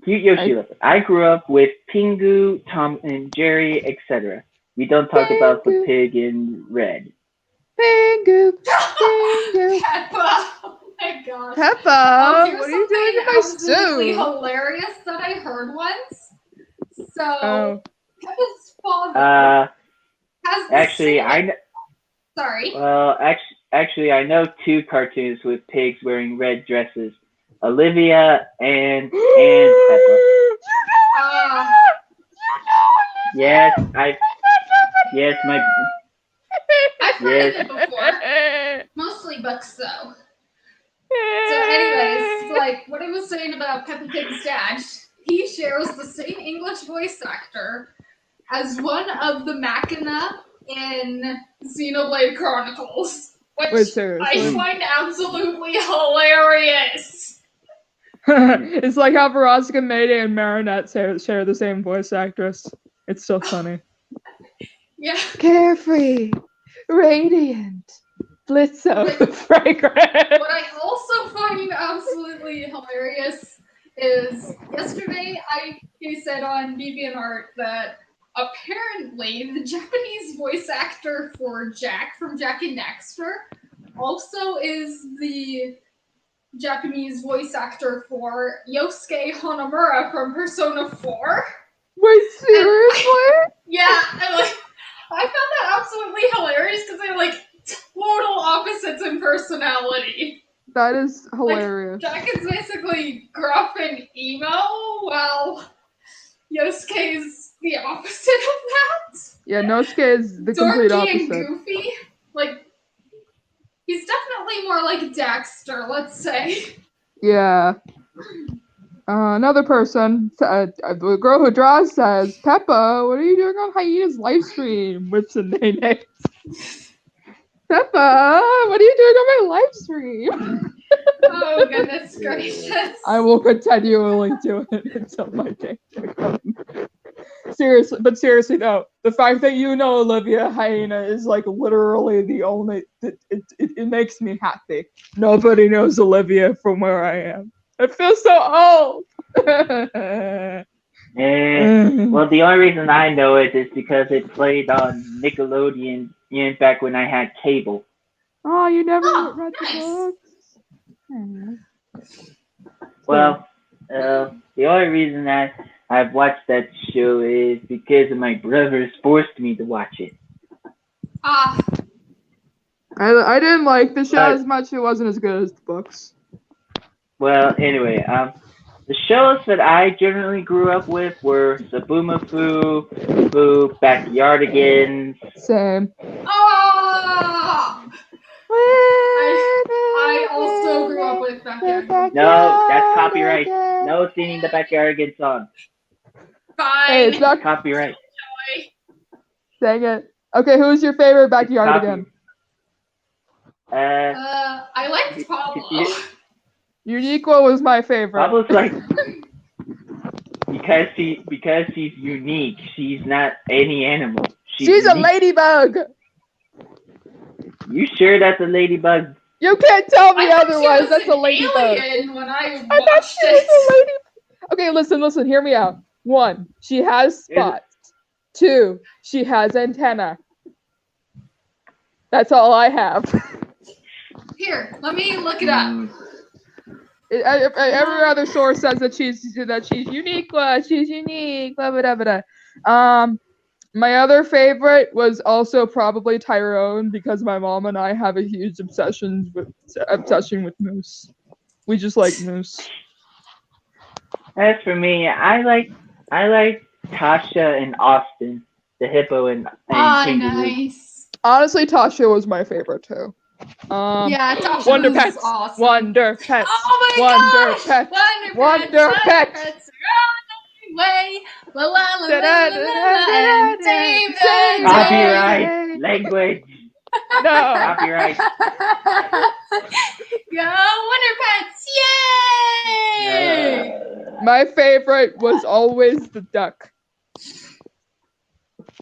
Cute Yoshi Lover. I grew up with Pingu, Tom and Jerry, etc. We don't talk about the pig in red. Pingu. Peppa! Oh my gosh. Peppa! What are you doing in my absolutely stew? hilarious that I heard once. So, Peppa's father has the actually, Sorry. Well, actually, I know 2 cartoons with pigs wearing red dresses. Olivia and Peppa. Yes, I've heard of it before. Mostly books, though. So, anyways, like what I was saying about Peppa Pig's dad, he shares the same English voice actor as one of the Machina in Xenoblade Chronicles, which I find absolutely hilarious. It's like how Veronica Mayday and Marinette share the same voice actress. It's so funny. Yeah. Carefree, radiant, Blitzo, fragrant. What I also find absolutely hilarious is yesterday I said on DeviantArt that apparently the Japanese voice actor for Jack from Jak and Daxter also is the Japanese voice actor for Yosuke Hanamura from Persona 4. Wait, seriously? Yeah, I found that absolutely hilarious because they're like total opposites in personality. That is hilarious. Jack is basically gruff and emo. Well, Yosuke is the opposite of that. Yeah, Nosuke is the complete Dorky and opposite. goofy. Like, he's definitely more like Dexter, let's say. Yeah. Another person, the girl who draws says, Peppa, what are you doing on Hyena's live stream? Whips and Nene. Peppa, what are you doing on my live stream? Oh, goodness gracious. I will continually do it until my day comes. Seriously though, the fact that you know Olivia Hyena is like literally the only, it makes me happy. Nobody knows Olivia from where I am. I feel so old. Well, the only reason I know it is because it played on Nickelodeon back when I had cable. Oh, you never Oh, read the nice. books? Hmm. Well, the only reason that I've watched that show is because of my brothers forced me to watch it. Ah, I didn't like the show But- as much. It wasn't as good as the books. Well, anyway, the shows that I generally grew up with were Sabumafu, Boo, Backyardigans. Same. ah! I also grew up with Backyard. No, that's copyright. No singing the Backyardigans song. Fine. Hey, it's not. Copyright. Dang it. Okay, who's your favorite backyard Copy- again? I liked Pablo. Uniqua was my favorite. Pablo's like because she's unique. She's not any animal. She's a unique. ladybug. You sure that's a ladybug? You can't tell me I thought she otherwise. was That's a an ladybug. alien when I I thought watched she was it. a ladybug. Okay, listen. Hear me out. 1, she has spots. 2, she has antenna. That's all I have. Here, let me look it up. Mm, Every other source says that she's unique. She's unique. Blah blah blah blah. My other favorite was also probably Tyrone because my mom and I have a huge obsession with Moose. We just like Moose. As for me, I like Tasha and Austin, the hippo and Ah, kangaroo. nice. Honestly, Tasha was my favorite too. Yeah, Tasha Wonder was Pets. awesome. Wonder Pets. Oh my Wonder gosh! Pets. Wonder Pets. Pets are on their way. La la la la la la. And Dave and Copyright language. No. Copyright. Go Wonder Pets! Yay! My favorite was always the duck.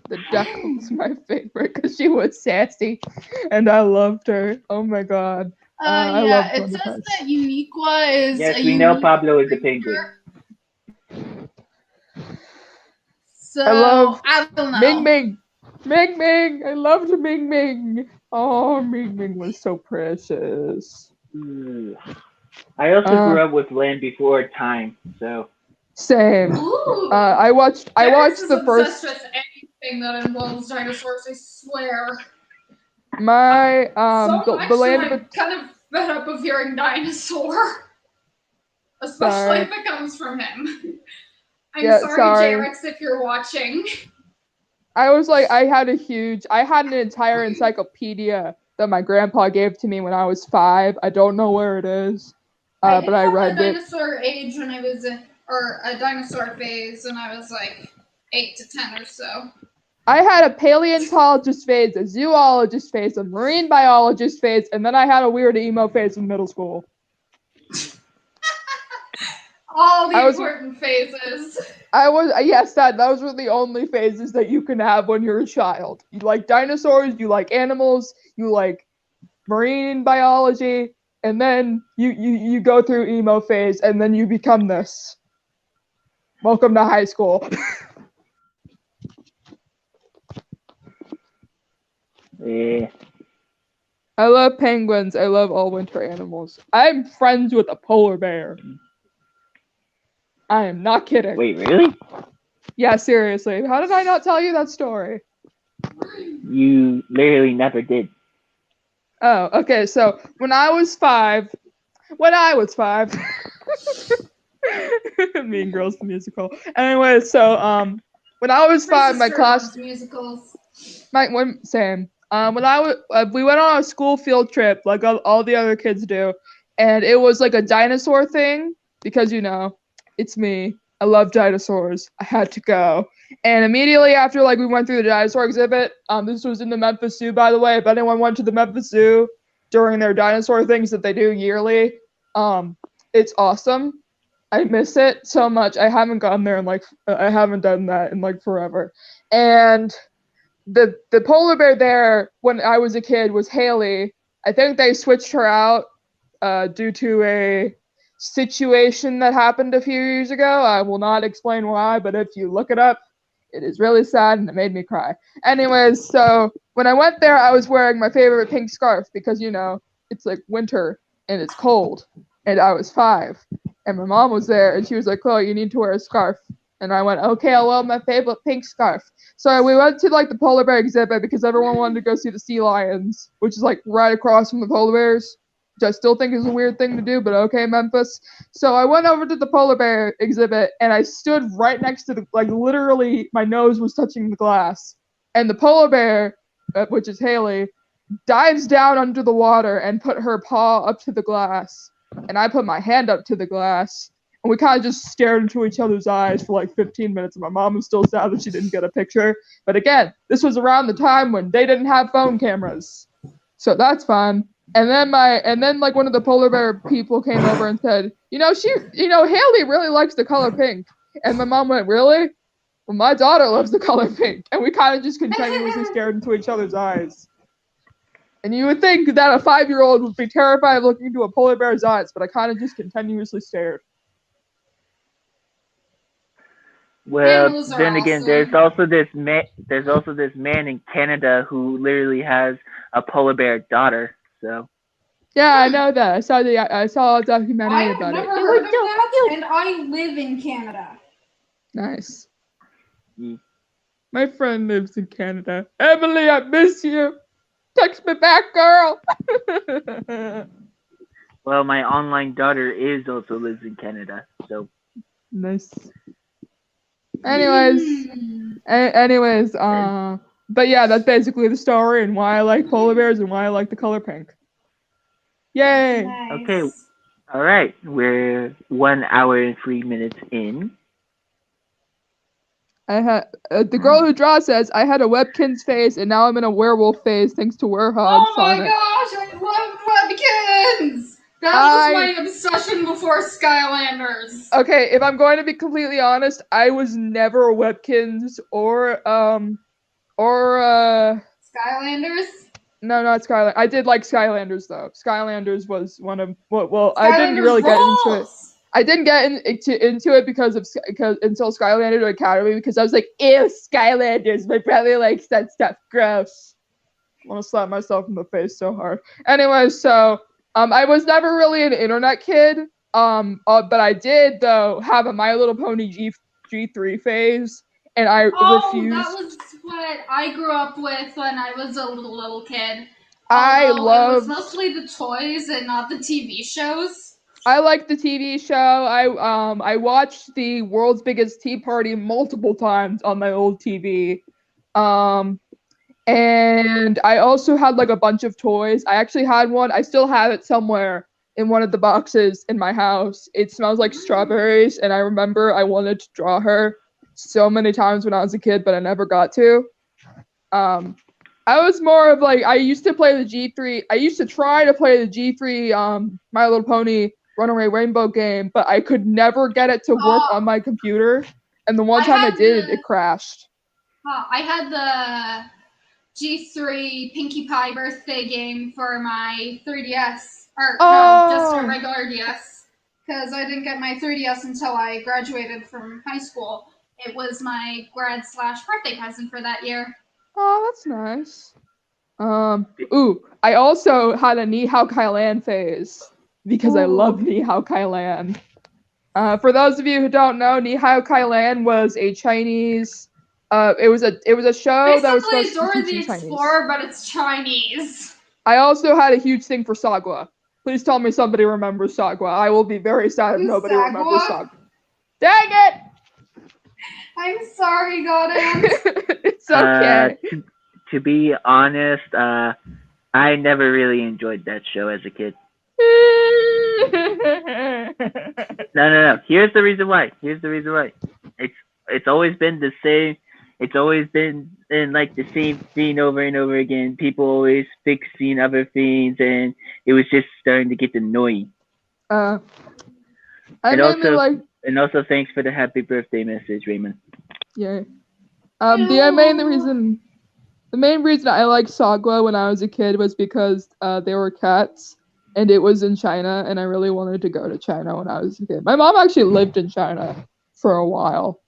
The duck was my favorite because she was sassy, and I loved her. Oh my god. I love Yeah, it Wonder says Pets. that Uniqua is Yes, a we know unique Pablo is a creature. penguin. So, I love I don't know. Ming Ming. Ming Ming. I loved Ming Ming. Oh, Ming Ming was so precious. Mm. I also grew up with Land Before Time, so Same. Ooh. I watched Dennis is the first. obsessed with anything that involves dinosaurs, I swear. My So much the land that of I'm kind of fed up of hearing dinosaur. Especially Sorry. if it comes from him. I'm Yeah, sorry, sorry. Jarex, if you're watching. I was like, I had an entire encyclopedia that my grandpa gave to me when I was 5. I don't know where it is, but I had read a it. dinosaur age when I was or a dinosaur phase when I was like 8 to 10 or so. I had a paleontologist phase, a zoologist phase, a marine biologist phase, and then I had a weird emo phase in middle school. All the I was- important phases. Yes, those were the only phases that you can have when you're a child. You like dinosaurs, you like animals, you like marine biology, and then you go through emo phase, and then you become this. Welcome to high school. yeah. I love penguins. I love all winter animals. I'm friends with a polar bear. I am not kidding. Wait, really? Yeah, seriously. How did I not tell you that story? You literally never did. Oh, okay. So when I was 5, When I was 5. Mean Girls the musical. Anyway, so when I was 5, my sister class loves musicals. same. When we went on a school field trip, like all the other kids do, and it was like a dinosaur thing because it's me. I love dinosaurs. I had to go, and immediately after, like we went through the dinosaur exhibit. This was in the Memphis Zoo, by the way. If anyone went to the Memphis Zoo during their dinosaur things that they do yearly, it's awesome. I miss it so much. I haven't gone there I haven't done that in like forever, and the polar bear there when I was a kid was Haley. I think they switched her out due to a situation that happened a few years ago. I will not explain why, but if you look it up, it is really sad and it made me cry. Anyways, so when I went there, I was wearing my favorite pink scarf because it's like winter and it's cold, and I was 5, and my mom was there, and she was like, "Chloe, you need to wear a scarf." And I went, "Okay, I'll wear my favorite pink scarf." So we went to like the polar bear exhibit because everyone wanted to go see the sea lions, which is like right across from the polar bears, which I still think is a weird thing to do, but okay, Memphis. So I went over to the polar bear exhibit and I stood right next to literally my nose was touching the glass. And the polar bear, which is Haley, dives down under the water and put her paw up to the glass. And I put my hand up to the glass. And we kind of just stared into each other's eyes for like 15 minutes. And my mom was still sad that she didn't get a picture. But again, this was around the time when they didn't have phone cameras. So that's fun. And then like one of the polar bear people came over and said, Haley really likes the color pink. And my mom went, "Really? Well, my daughter loves the color pink." And we kind of just continuously stared into each other's eyes. And you would think that a 5-year-old would be terrified of looking into a polar bear's eyes, but I kind of just continuously stared. Well, Animals are then again, awesome. there's also this man in Canada who literally has a polar bear daughter. So Yeah, I know that. I saw a documentary I've about never it. heard of that, and I live in Canada. Nice. Mm. My friend lives in Canada. Emily, I miss you. Text me back, girl. well, my online daughter also lives in Canada. So Nice. Anyways, but yeah, that's basically the story and why I like polar bears and why I like the color pink. Yay! Nice. Okay. All right, we're 1 hour and 3 minutes in. I had the girl who draws says I had a Webkinz phase and now I'm in a werewolf phase thanks to Werehog. Oh my gosh, I love Webkinz! That was my obsession before Skylanders. Okay, if I'm going to be completely honest, I was never a Webkinz or Skylanders? No, not Skylanders. I did like Skylanders though. Skylanders was one of I didn't Skylanders really get into it. rules! I didn't get into it because until Skylanders Academy because I was like, ew, Skylanders. My brother likes that stuff. Gross. I want to slap myself in the face so hard. Anyway, so I was never really an internet kid. But I did though have a My Little Pony G3 phase, and I refused. That was what I grew up with when I was a little kid. It was mostly the toys and not the TV shows. I like the TV show. I watched the World's Biggest Tea Party multiple times on my old TV. And I also had like a bunch of toys. I actually had one. I still have it somewhere in one of the boxes in my house. It smells like strawberries, and I remember I wanted to draw her so many times when I was a kid, but I never got to. I was more of like I used to play the G3. I used to try to play the G3 My Little Pony Runaway Rainbow game, but I could never get it to work on my computer. And the one time I did, it crashed. I had the G3 Pinkie Pie birthday game for my 3DS. No, just a regular DS. Because I didn't get my 3DS until I graduated from high school. It was my grad/birthday present for that year. Oh, that's nice. I also had a Ni Hao Kai Lan phase because I love Ni Hao Kai Lan. For those of you who don't know, Ni Hao Kai Lan was a Chinese. It was a show that was supposed to be Dora the Explorer, but it's Chinese. I also had a huge thing for Sagwa. Please tell me somebody remembers Sagwa. I will be very sad if Who's nobody remembers Sagwa? Sagwa. Dang it! I'm sorry, Goddard. It's okay. To be honest, I never really enjoyed that show as a kid. No. Here's the reason why. It's always been the same. It's always been in like the same scene over and over again. People always fixing other things, and it was just starting to get annoying. I And mainly also, like and also, thanks for the happy birthday message, Raymond. yeah. The main reason I liked Sagwa when I was a kid was because they were cats and it was in China and I really wanted to go to China when I was a kid. My mom actually lived in China for a while.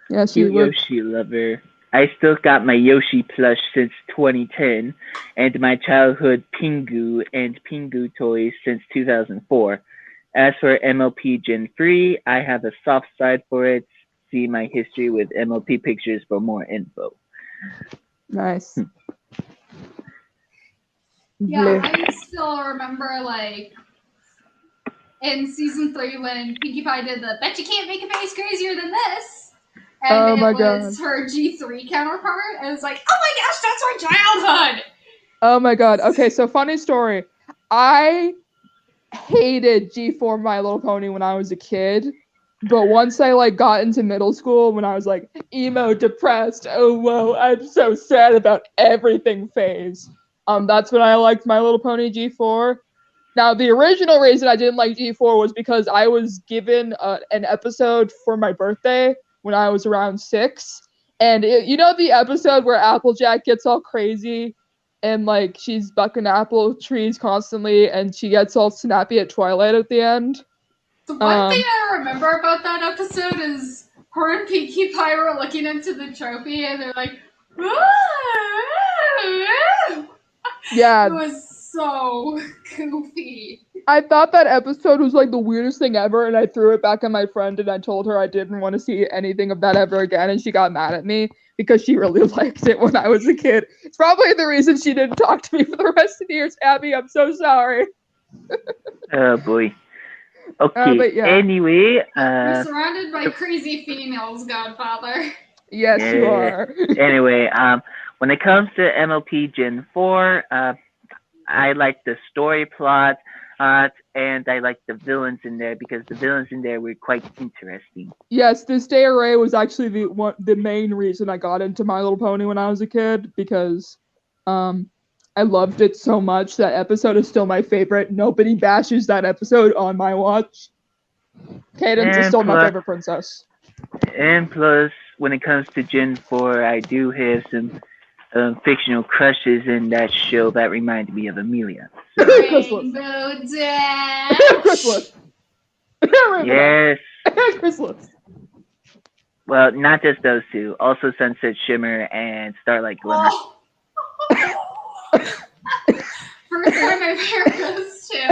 Yeah, she Cute lived. Yoshi lover. I still got my Yoshi plush since 2010, and my childhood Pingu and Pingu toys since 2004. As for MLP Gen 3, I have a soft side for it. See my history with MLP pictures for more info. Nice. Yeah, Bleh. I still remember like in season 3 when Pinkie Pie did the "Bet you can't make a face crazier than this," and Oh my it was her G3 counterpart. And it's like, oh my gosh, that's my childhood. Oh my god. Okay, so funny story. I hated G4 My Little Pony when I was a kid. But once I like got into middle school, when I was like emo, depressed, oh whoa, I'm so sad about everything phase. That's when I liked My Little Pony G4. Now the original reason I didn't like G4 was because I was given an episode for my birthday when I was around 6, and you know the episode where Applejack gets all crazy, and like she's bucking apple trees constantly, and she gets all snappy at Twilight at the end. The one thing I remember about that episode is her and Pinkie Pie were looking into the trophy and they're like, Yeah. It was so goofy. I thought that episode was like the weirdest thing ever, and I threw it back at my friend and I told her I didn't want to see anything of that ever again, and she got mad at me because she really liked it when I was a kid. It's probably the reason she didn't talk to me for the rest of the years. Abby, I'm so sorry. Oh boy. Okay. But yeah. Anyway, You're surrounded by crazy females, Godfather. Yes, you Yeah. are. anyway, when it comes to MLP Gen 4, I like the story plot, and I like the villains in there because the villains in there were quite interesting. Yes, this day array was actually the main reason I got into My Little Pony when I was a kid, because I loved it so much. That episode is still my favorite. Nobody bashes that episode on my watch. Cadence is And still my plus- favorite princess. And plus, when it comes to Gen 4, I do have some fictional crushes in that show that remind me of Amelia. So, Rainbow Dash. Chrysalis. yes. Chrysalis. Well, not just those two. Also Sunset Shimmer and Starlight Glimmer. First time I've heard those two.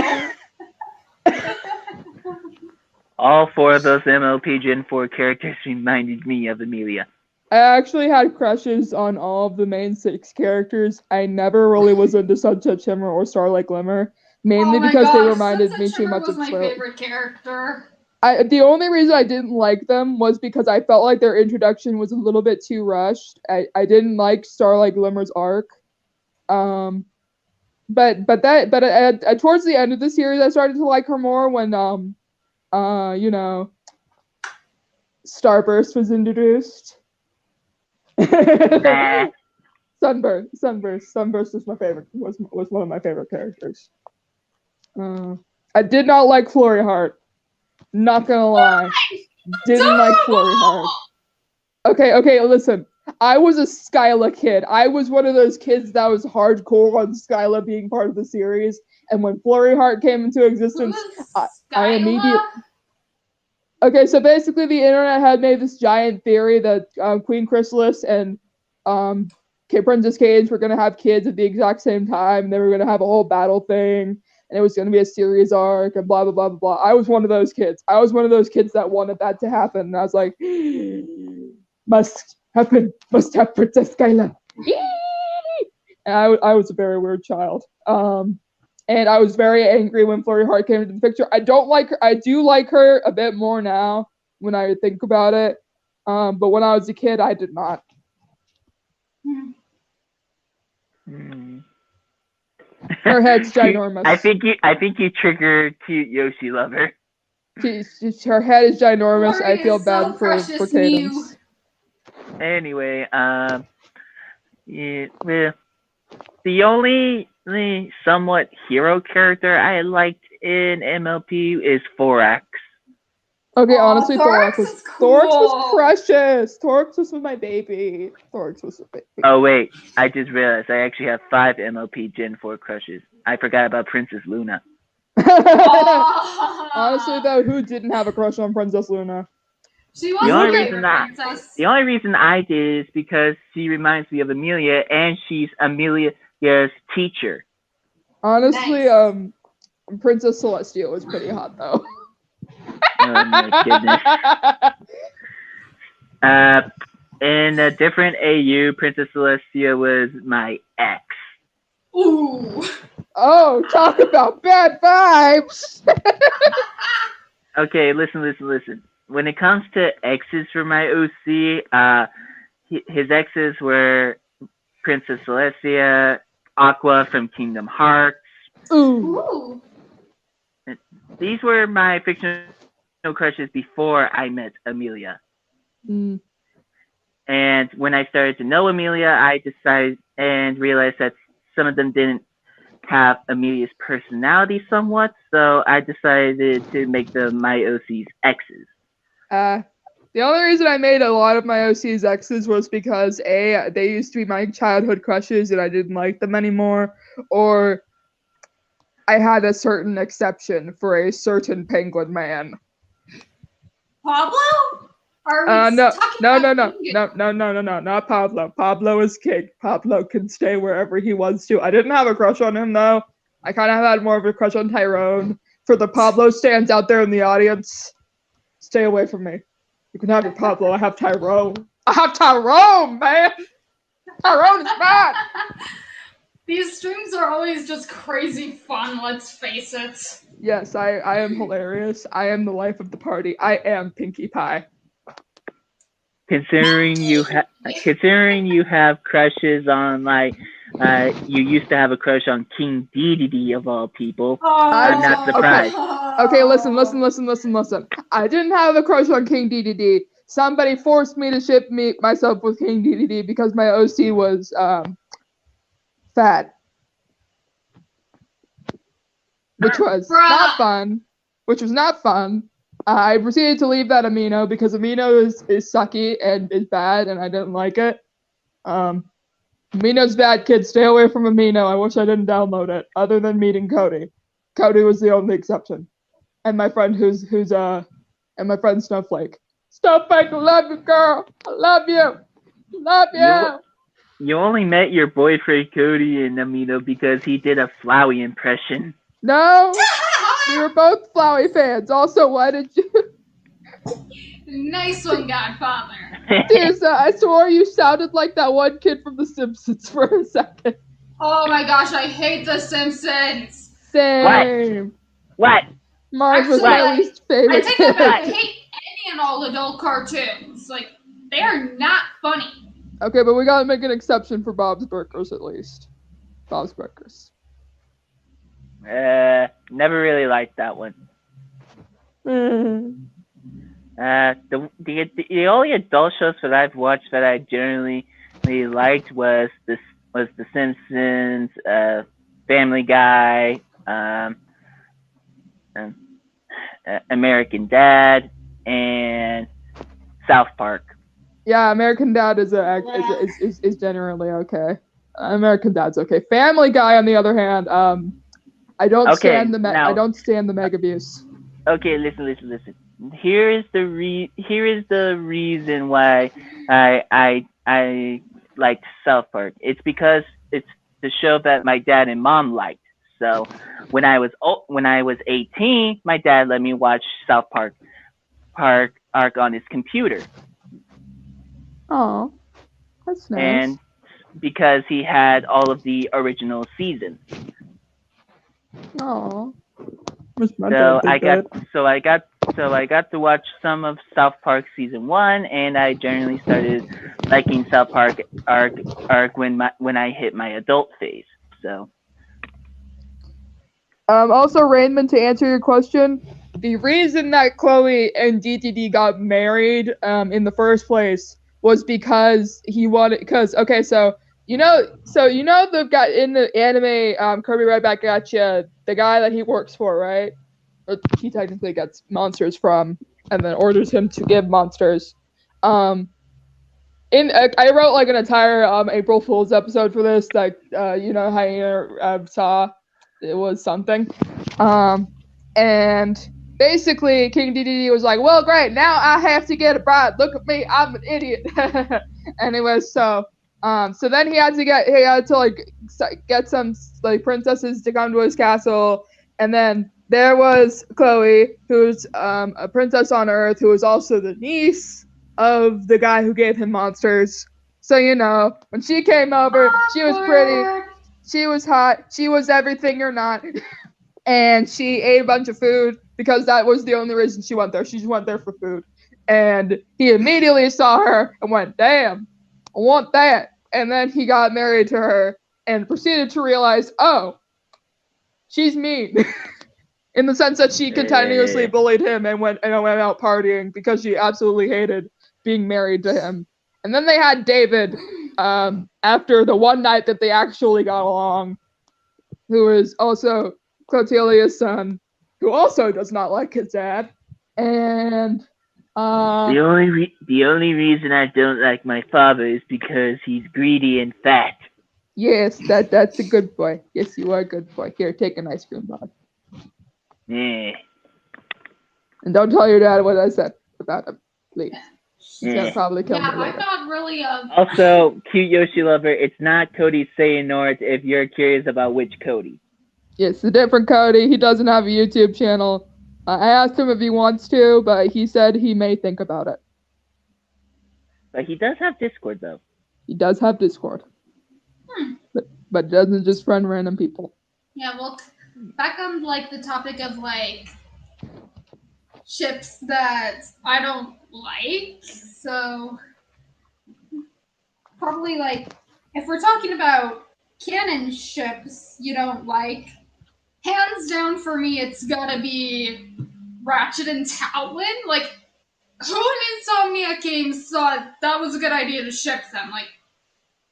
All 4 of those MLP Gen 4 characters reminded me of Amelia. I actually had crushes on all of the main 6 characters. I never really was into Sunset Shimmer or Starlight Glimmer, mainly Oh my because gosh, they reminded Sunset me too Shimmer much was of my Swirl. favorite character. The only reason I didn't like them was because I felt like their introduction was a little bit too rushed. I didn't like Starlight Glimmer's arc. But towards the end of the series, I started to like her more when Starburst was introduced. Sunburst was my favorite. Was one of my favorite characters. I did not like Flurry Heart. Not gonna lie, didn't like Flurry Heart. Okay, listen. I was a Skyla kid. I was one of those kids that was hardcore on Skyla being part of the series. And when Flurry Heart came into existence, I immediately. Okay, so basically the internet had made this giant theory that Queen Chrysalis and Princess Cadence were going to have kids at the exact same time. And they were going to have a whole battle thing. And it was going to be a series arc and blah, blah, blah, blah, blah. I was one of those kids. I was one of those kids that wanted that to happen. And I was like, must happen. Must have Princess Skyla. and I was a very weird child. And I was very angry when Flurry Heart came into the picture. I don't like her. I do like her a bit more now when I think about it. But when I was a kid, I did not. Her head's ginormous. I think you triggered cute Yoshi lover. Her head is ginormous. Flurry I feel is bad so for precious, Cadence. Anyway, yeah, well, the only somewhat hero character I liked in MLP is Thorax. Okay, Aw, honestly, Thorax Thorax is was cool. precious. Thorax was my baby. Thorax was a baby. Oh wait, I just realized I actually have 5 MLP Gen 4 crushes. I forgot about Princess Luna. Honestly, though, who didn't have a crush on Princess Luna? She was The my only favorite reason that- princess. The only reason I did is because she reminds me of Amelia, and she's Amelia's teacher. Honestly, Nice. Princess Celestia was pretty hot, though. Oh my goodness. In a different AU, Princess Celestia was my ex. Ooh. Oh, talk about bad vibes! Okay, listen. When it comes to exes for my OC, his exes were Princess Celestia, Aqua from Kingdom Hearts. Ooh. Ooh. These were my fictional crushes before I met Amelia. Mm. And when I started to know Amelia, I decided and realized that some of them didn't have Amelia's personality somewhat, so I decided to make them my OC's exes. The only reason I made a lot of my OC's exes was because A, they used to be my childhood crushes and I didn't like them anymore, or I had a certain exception for a certain penguin man. Pablo? Are we No, talking about no, not Pablo. Pablo is king. Pablo can stay wherever he wants to. I didn't have a crush on him though. I kind of had more of a crush on Tyrone. For the Pablo stands out there in the audience, stay away from me. You can have your Pablo. I have Tyrone. I have Tyrone, man. Tyrone is bad. These streams are always just crazy fun, let's face it. Yes, I am hilarious. I am the life of the party. I am Pinkie Pie. Considering you have crushes on you used to have a crush on King Dedede of all people. I'm not surprised. Okay, listen. I didn't have a crush on King Dedede. Somebody forced me to ship myself with King Dedede because my OC was fat, which was not fun. I proceeded to leave that Amino because Amino is sucky and is bad, and I didn't like it. Amino's bad, kids. Stay away from Amino. I wish I didn't download it. Other than meeting Cody, Cody was the only exception, and my friend and my friend Snowflake. Snowflake, I love you, girl. I love you. Love you. You only met your boyfriend Cody in Amino because he did a Flowey impression. No, we were both Flowey fans. Also, why did you? Nice one, Godfather. Dude, I swore you sounded like that one kid from The Simpsons for a second. Oh my gosh, I hate The Simpsons. Same. What? Marge was Actually, my least favorite. I take that back. I hate any and all adult cartoons. Like, they are not funny. Okay, but we gotta make an exception for Bob's Burgers at least. Bob's Burgers. Never really liked that one. The only adult shows that I've watched that I generally liked was The Simpsons, Family Guy, American Dad, and South Park. Yeah, American Dad is generally okay. American Dad's okay. Family Guy, on the other hand, I don't stand the Meg abuse. Okay, listen. Here is the reason why I liked South Park. It's because it's the show that my dad and mom liked. So when I was 18, my dad let me watch South Park arc on his computer. Oh, that's nice. And because he had all of the original seasons. Oh. Wish my So dad I did got that. so I got to watch some of South Park season 1, and I generally started liking South Park arc when I hit my adult phase. So Also, Raymond, to answer your question, the reason that Chloe and DTD got married in the first place was because he wanted. Because okay, so you know the guy in the anime, Kirby Right Back at Ya, the guy that he works for, right? Or he technically gets monsters from, and then orders him to give monsters. I wrote like an entire April Fool's episode for this, like Hyena saw it was something. And basically King DDD was like, well, great, now I have to get a bride. Look at me, I'm an idiot. Anyway, so then he had to like get some like princesses to come to his castle, and then there was Chloe, who's a princess on Earth, who was also the niece of the guy who gave him monsters. So when she came over, she was pretty. She was hot. She was everything you're not. And she ate a bunch of food because that was the only reason she went there. She just went there for food. And he immediately saw her and went, damn, I want that. And then he got married to her and proceeded to realize, oh, she's mean. In the sense that she continuously bullied him and went out partying because she absolutely hated being married to him. And then they had David after the one night that they actually got along, who is also Clotelia's son, who also does not like his dad. And the only reason I don't like my father is because he's greedy and fat. Yes, that's a good boy. Yes, you are a good boy. Here, take an ice cream bar. Yeah. And don't tell your dad what I said about him, please. He's gonna probably kill me I'm later. not really a. Also, cute Yoshi lover, it's not Cody Xehanort if you're curious about which Cody. Yes, a different Cody. He doesn't have a YouTube channel. I asked him if he wants to, but he said he may think about it. But he does have Discord, though. He does have Discord. But doesn't just friend random people. Yeah, well, back on like the topic of like ships that I don't like. So probably like if we're talking about canon ships you don't like, hands down for me it's gotta be Ratchet and Talon. Like, who in Insomniac Games thought that was a good idea to ship them? Like,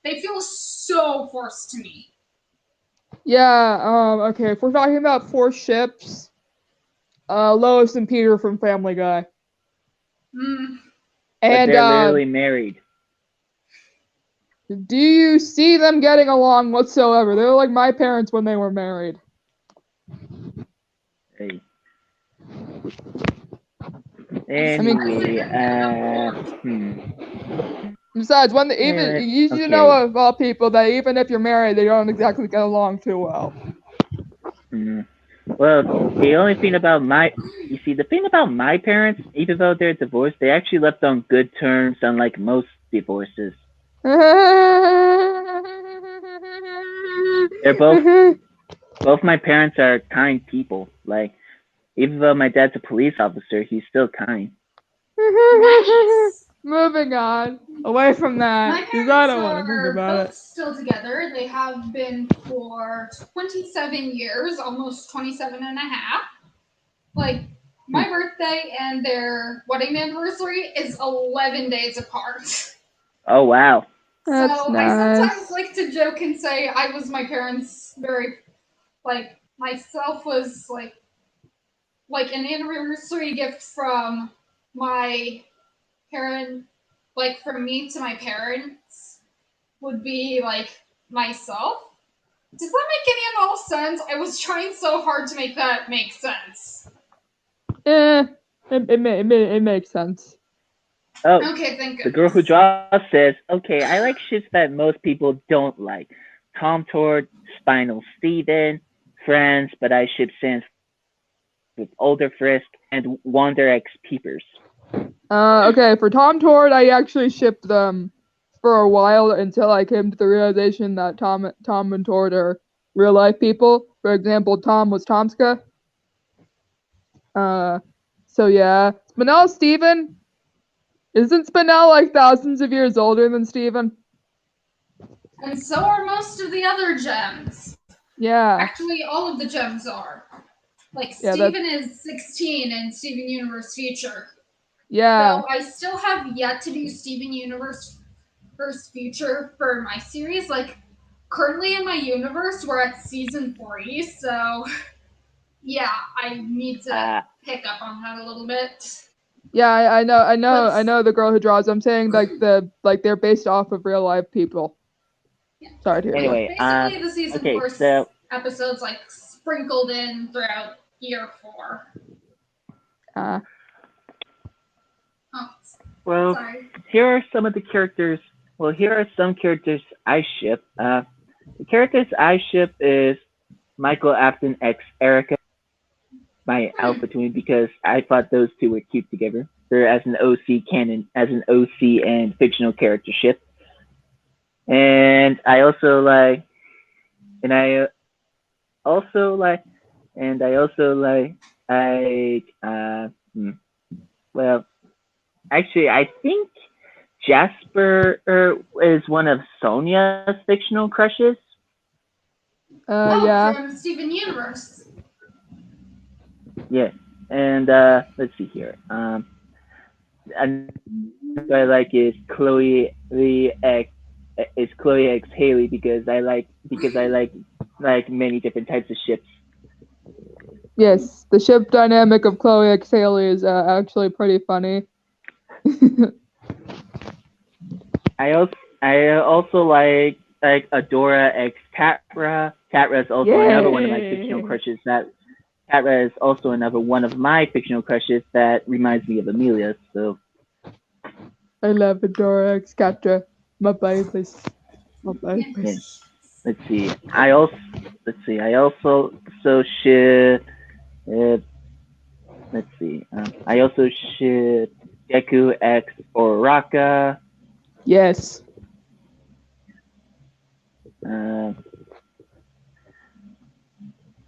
they feel so forced to me. Yeah, okay, if we're talking about 4 ships, Lois and Peter from Family Guy. Mm. But And they're literally married. do you see them getting along whatsoever? They're like my parents when they were married. Hey. Anyway, Besides, you should know of all people that even if you're married, they don't exactly get along too well. Well, the thing about my parents, even though they're divorced, they actually left on good terms, unlike most divorces. They're both my parents are kind people. Like, even though my dad's a police officer, he's still kind. Nice. Moving on, away from that, because I don't want to think about both still together. They have been for 27 years, almost 27 and a half. Like, my birthday and their wedding anniversary is 11 days apart. Oh, wow. That's so nice. I sometimes like to joke and say I was my parents' myself was like an anniversary gift from my parent, like from me to my parents would be like myself. Does that make any at all sense? I was trying so hard to make that make sense. It makes sense. Oh, okay, thank goodness. The girl who draws says, okay, I like ships that most people don't like. Tom Tord, Spinal Steven, Friends, but I ship Sans with Older Frisk, and Wander X Peepers. Okay, for Tom Tord, I actually ship them for a while until I came to the realization that Tom and Tord are real life people. For example, Tom was Tomska. So yeah. Spinel Steven? Isn't Spinel like thousands of years older than Steven? And so are most of the other gems. Yeah. Actually, all of the gems are. Like, Yeah, Steven is 16 in Steven Universe Future. Yeah. So I still have yet to do Steven Universe Future for my series. Like, currently in my universe, we're at season 3, so yeah, I need to pick up on that a little bit. Yeah, I know the girl who draws. I'm saying like they're based off of real life people. Yeah. Sorry to hear Anyway, Basically, the season okay, 4 so episodes like sprinkled in throughout year 4. that. Oh, well, sorry. here are some of the characters. Well, here are some characters I ship. The characters I ship is Michael Afton x Erica, my alpha twin, because I thought those two were cute together. They're as an OC canon, as an OC and fictional character ship. And I also like, and I also like, and I also like, well, actually, I think Jasper is one of Sonia's fictional crushes. Yeah. From Steven Universe. Yes, and let's see here. And I like is Chloe X Haley because I like many different types of ships. Yes, the ship dynamic of Chloe X Haley is actually pretty funny. I also like Adora x Catra. Catra is also another one of my fictional crushes. Catra is also another one of my fictional crushes that reminds me of Amelia. So I love Adora X Catra. My babies. My babies. yes. Let's see. I also ship. Let's see. I also ship Deku x Oraka. Yes.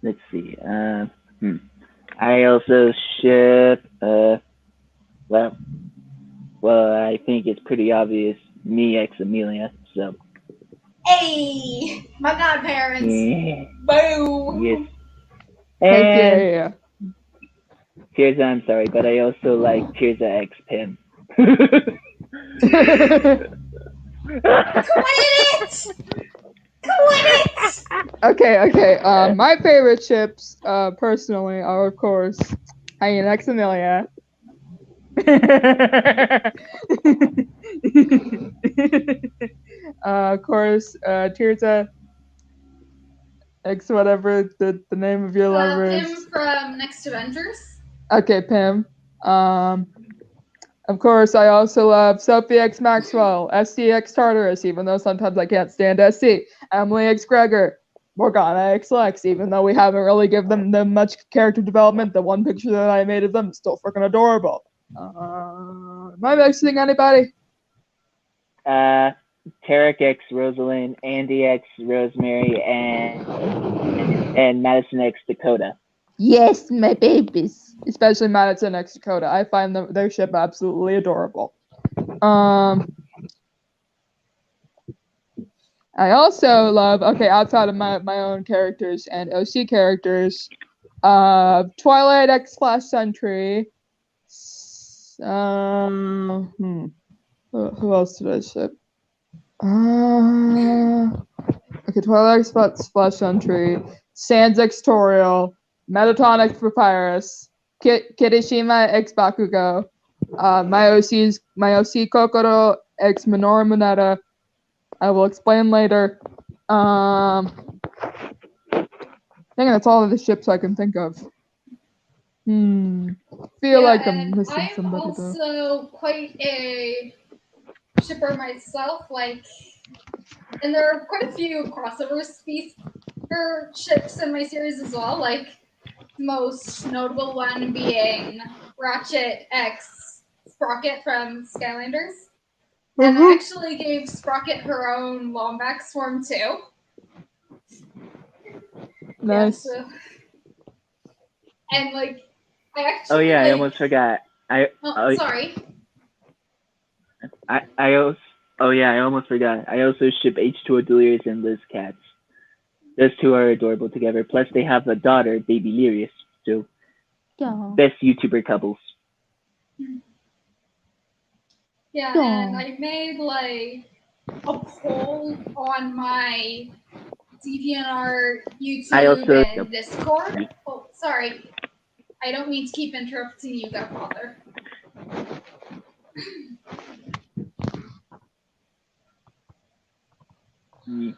Let's see. I also ship. Well, I think it's pretty obvious. Me x Amelia. So. Hey, my godparents. Yeah. Boo. Yes. Heck And yeah. Tirza, I'm sorry, but I also like Tirza x Pim. Quit it! Okay. My favorite ships, personally, are of course Hyena X Amelia. Of course, Tirza X whatever the name of your lover is. Pim from Next Avengers. Okay, Pim. Of course, I also love Sophie X Maxwell, SC X Tartarus, even though sometimes I can't stand SC. Emily X Gregor, Morgana X Lex, even though we haven't really given them much character development. The one picture that I made of them is still freaking adorable. Am I missing anybody? Tarek x Rosalind, Andy x Rosemary, and Madison x Dakota. Yes, my babies. Especially Madison X Dakota. I find their ship absolutely adorable. I also love, outside of my own characters and OC characters, Twilight X Flash Sentry. Who else did I ship? Twilight X Flash Sentry, Sans X Toriel, Metaton X Papyrus, Kirishima X Bakugo, my OC Kokoro X Minoru Moneta. I will explain later. I think that's all of the ships I can think of. Feel like I'm missing somebody though. I'm also quite a shipper myself, and there are quite a few crossover ships in my series as well, most notable one being Ratchet X Sprocket from Skylanders. And I Mhm. actually gave Sprocket her own Lombax form too. Nice. Yeah, so, and like, I Oh actually yeah, I like. almost forgot. I Oh, sorry. I also I almost forgot. I also ship H2O Delirious and Liz cats. Those two are adorable together. Plus they have a daughter, baby Lyrius. So Yeah. best YouTuber couples. Yeah, Aw. and I made like a poll on my DeviantArt, I YouTube, also and Discord. Oh, sorry. I don't mean to keep interrupting you, Godfather. mm,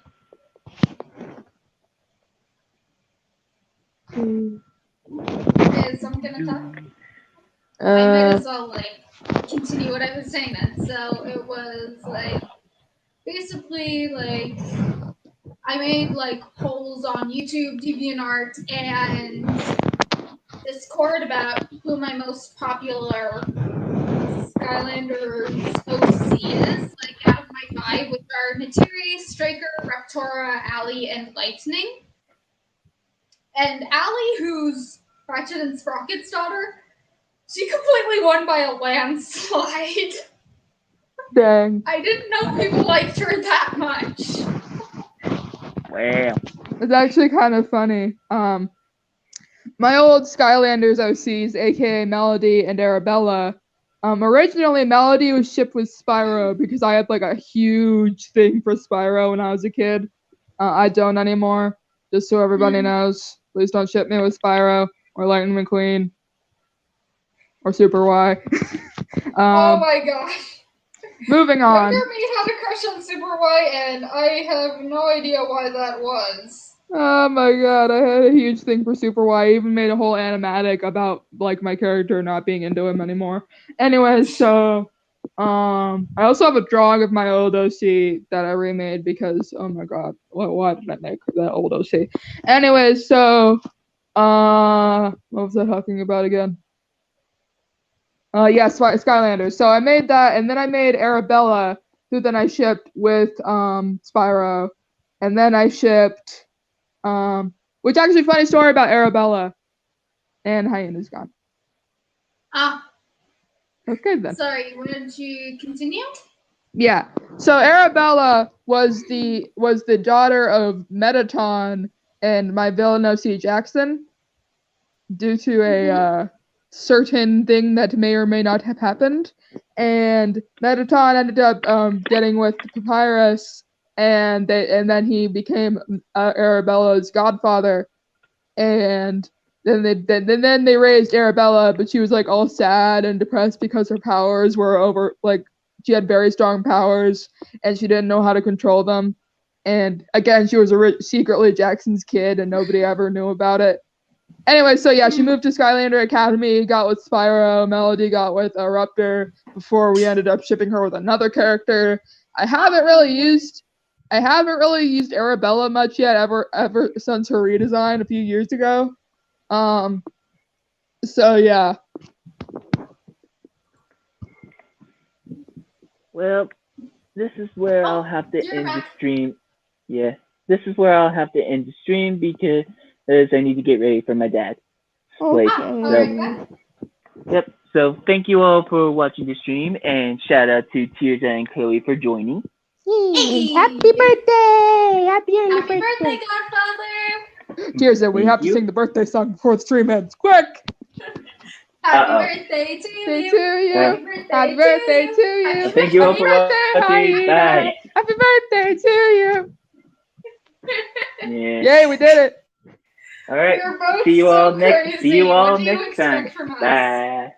Okay, so I'm gonna talk. I might as well like continue what I was saying then. So it was like basically like I made like polls on YouTube, DeviantArt, and Discord about who my most popular Skylanders OC is, like out of my 5, which are Natiri, Striker, Raptora, Allie, and Lightning. And Allie, who's Ratchet and Sprocket's daughter, she completely won by a landslide. Dang. I didn't know people liked her that much. well. It's actually kind of funny. My old Skylanders OCs, aka Melody and Arabella. Originally Melody was shipped with Spyro because I had like a huge thing for Spyro when I was a kid. I don't anymore. Just so everybody knows. Please don't ship me with Spyro or Lightning McQueen or Super Y. Oh my gosh. Moving on. Younger me had a crush on Super Y, and I have no idea why that was. Oh my god, I had a huge thing for Super Y. I even made a whole animatic about like my character not being into him anymore. Anyway, so I also have a drawing of my old OC that I remade because oh my god, why did I make that old OC? Anyway, so what was I talking about again? Yes, Skylanders. So I made that, and then I made Arabella, who then I shipped with Spyro, and then I shipped which actually funny story about Arabella and Hyena's gone. Ah, Okay then. sorry, wanted to continue? Yeah. So Arabella was the daughter of Metaton and my villain OC Jackson due to a certain thing that may or may not have happened. And Metaton ended up getting with Papyrus and then he became Arabella's godfather. And then they raised Arabella, but she was like all sad and depressed because her powers were over. Like she had very strong powers and she didn't know how to control them. And again, she was secretly Jackson's kid, and nobody ever knew about it. Anyway, so yeah, she moved to Skylander Academy, got with Spyro. Melody got with Eruptor before we ended up shipping her with another character. I haven't really used Arabella much yet, ever since her redesign a few years ago. So yeah. Well, this is where I'll have to you're end the back. stream. Yeah, this is where I'll have to end the stream because I need to get ready for my dad's place. Okay. Yep. So thank you all for watching the stream, and shout out to Tirza and Chloe for joining. Hey! Happy birthday! Happy early Happy birthday, Godfather! Tirza, we Thank have to you. sing the birthday song before the stream ends. Quick! Happy Uh-oh. birthday to Birthday you! to you. Happy birthday, Happy birthday to you. Happy Thank you all Happy for birthday, watching. Hyena. Bye. Happy birthday to you. Yeah. Yay, we did it. All right. You're both See you so all next. crazy. See you all What do you next time. expect from us? Bye.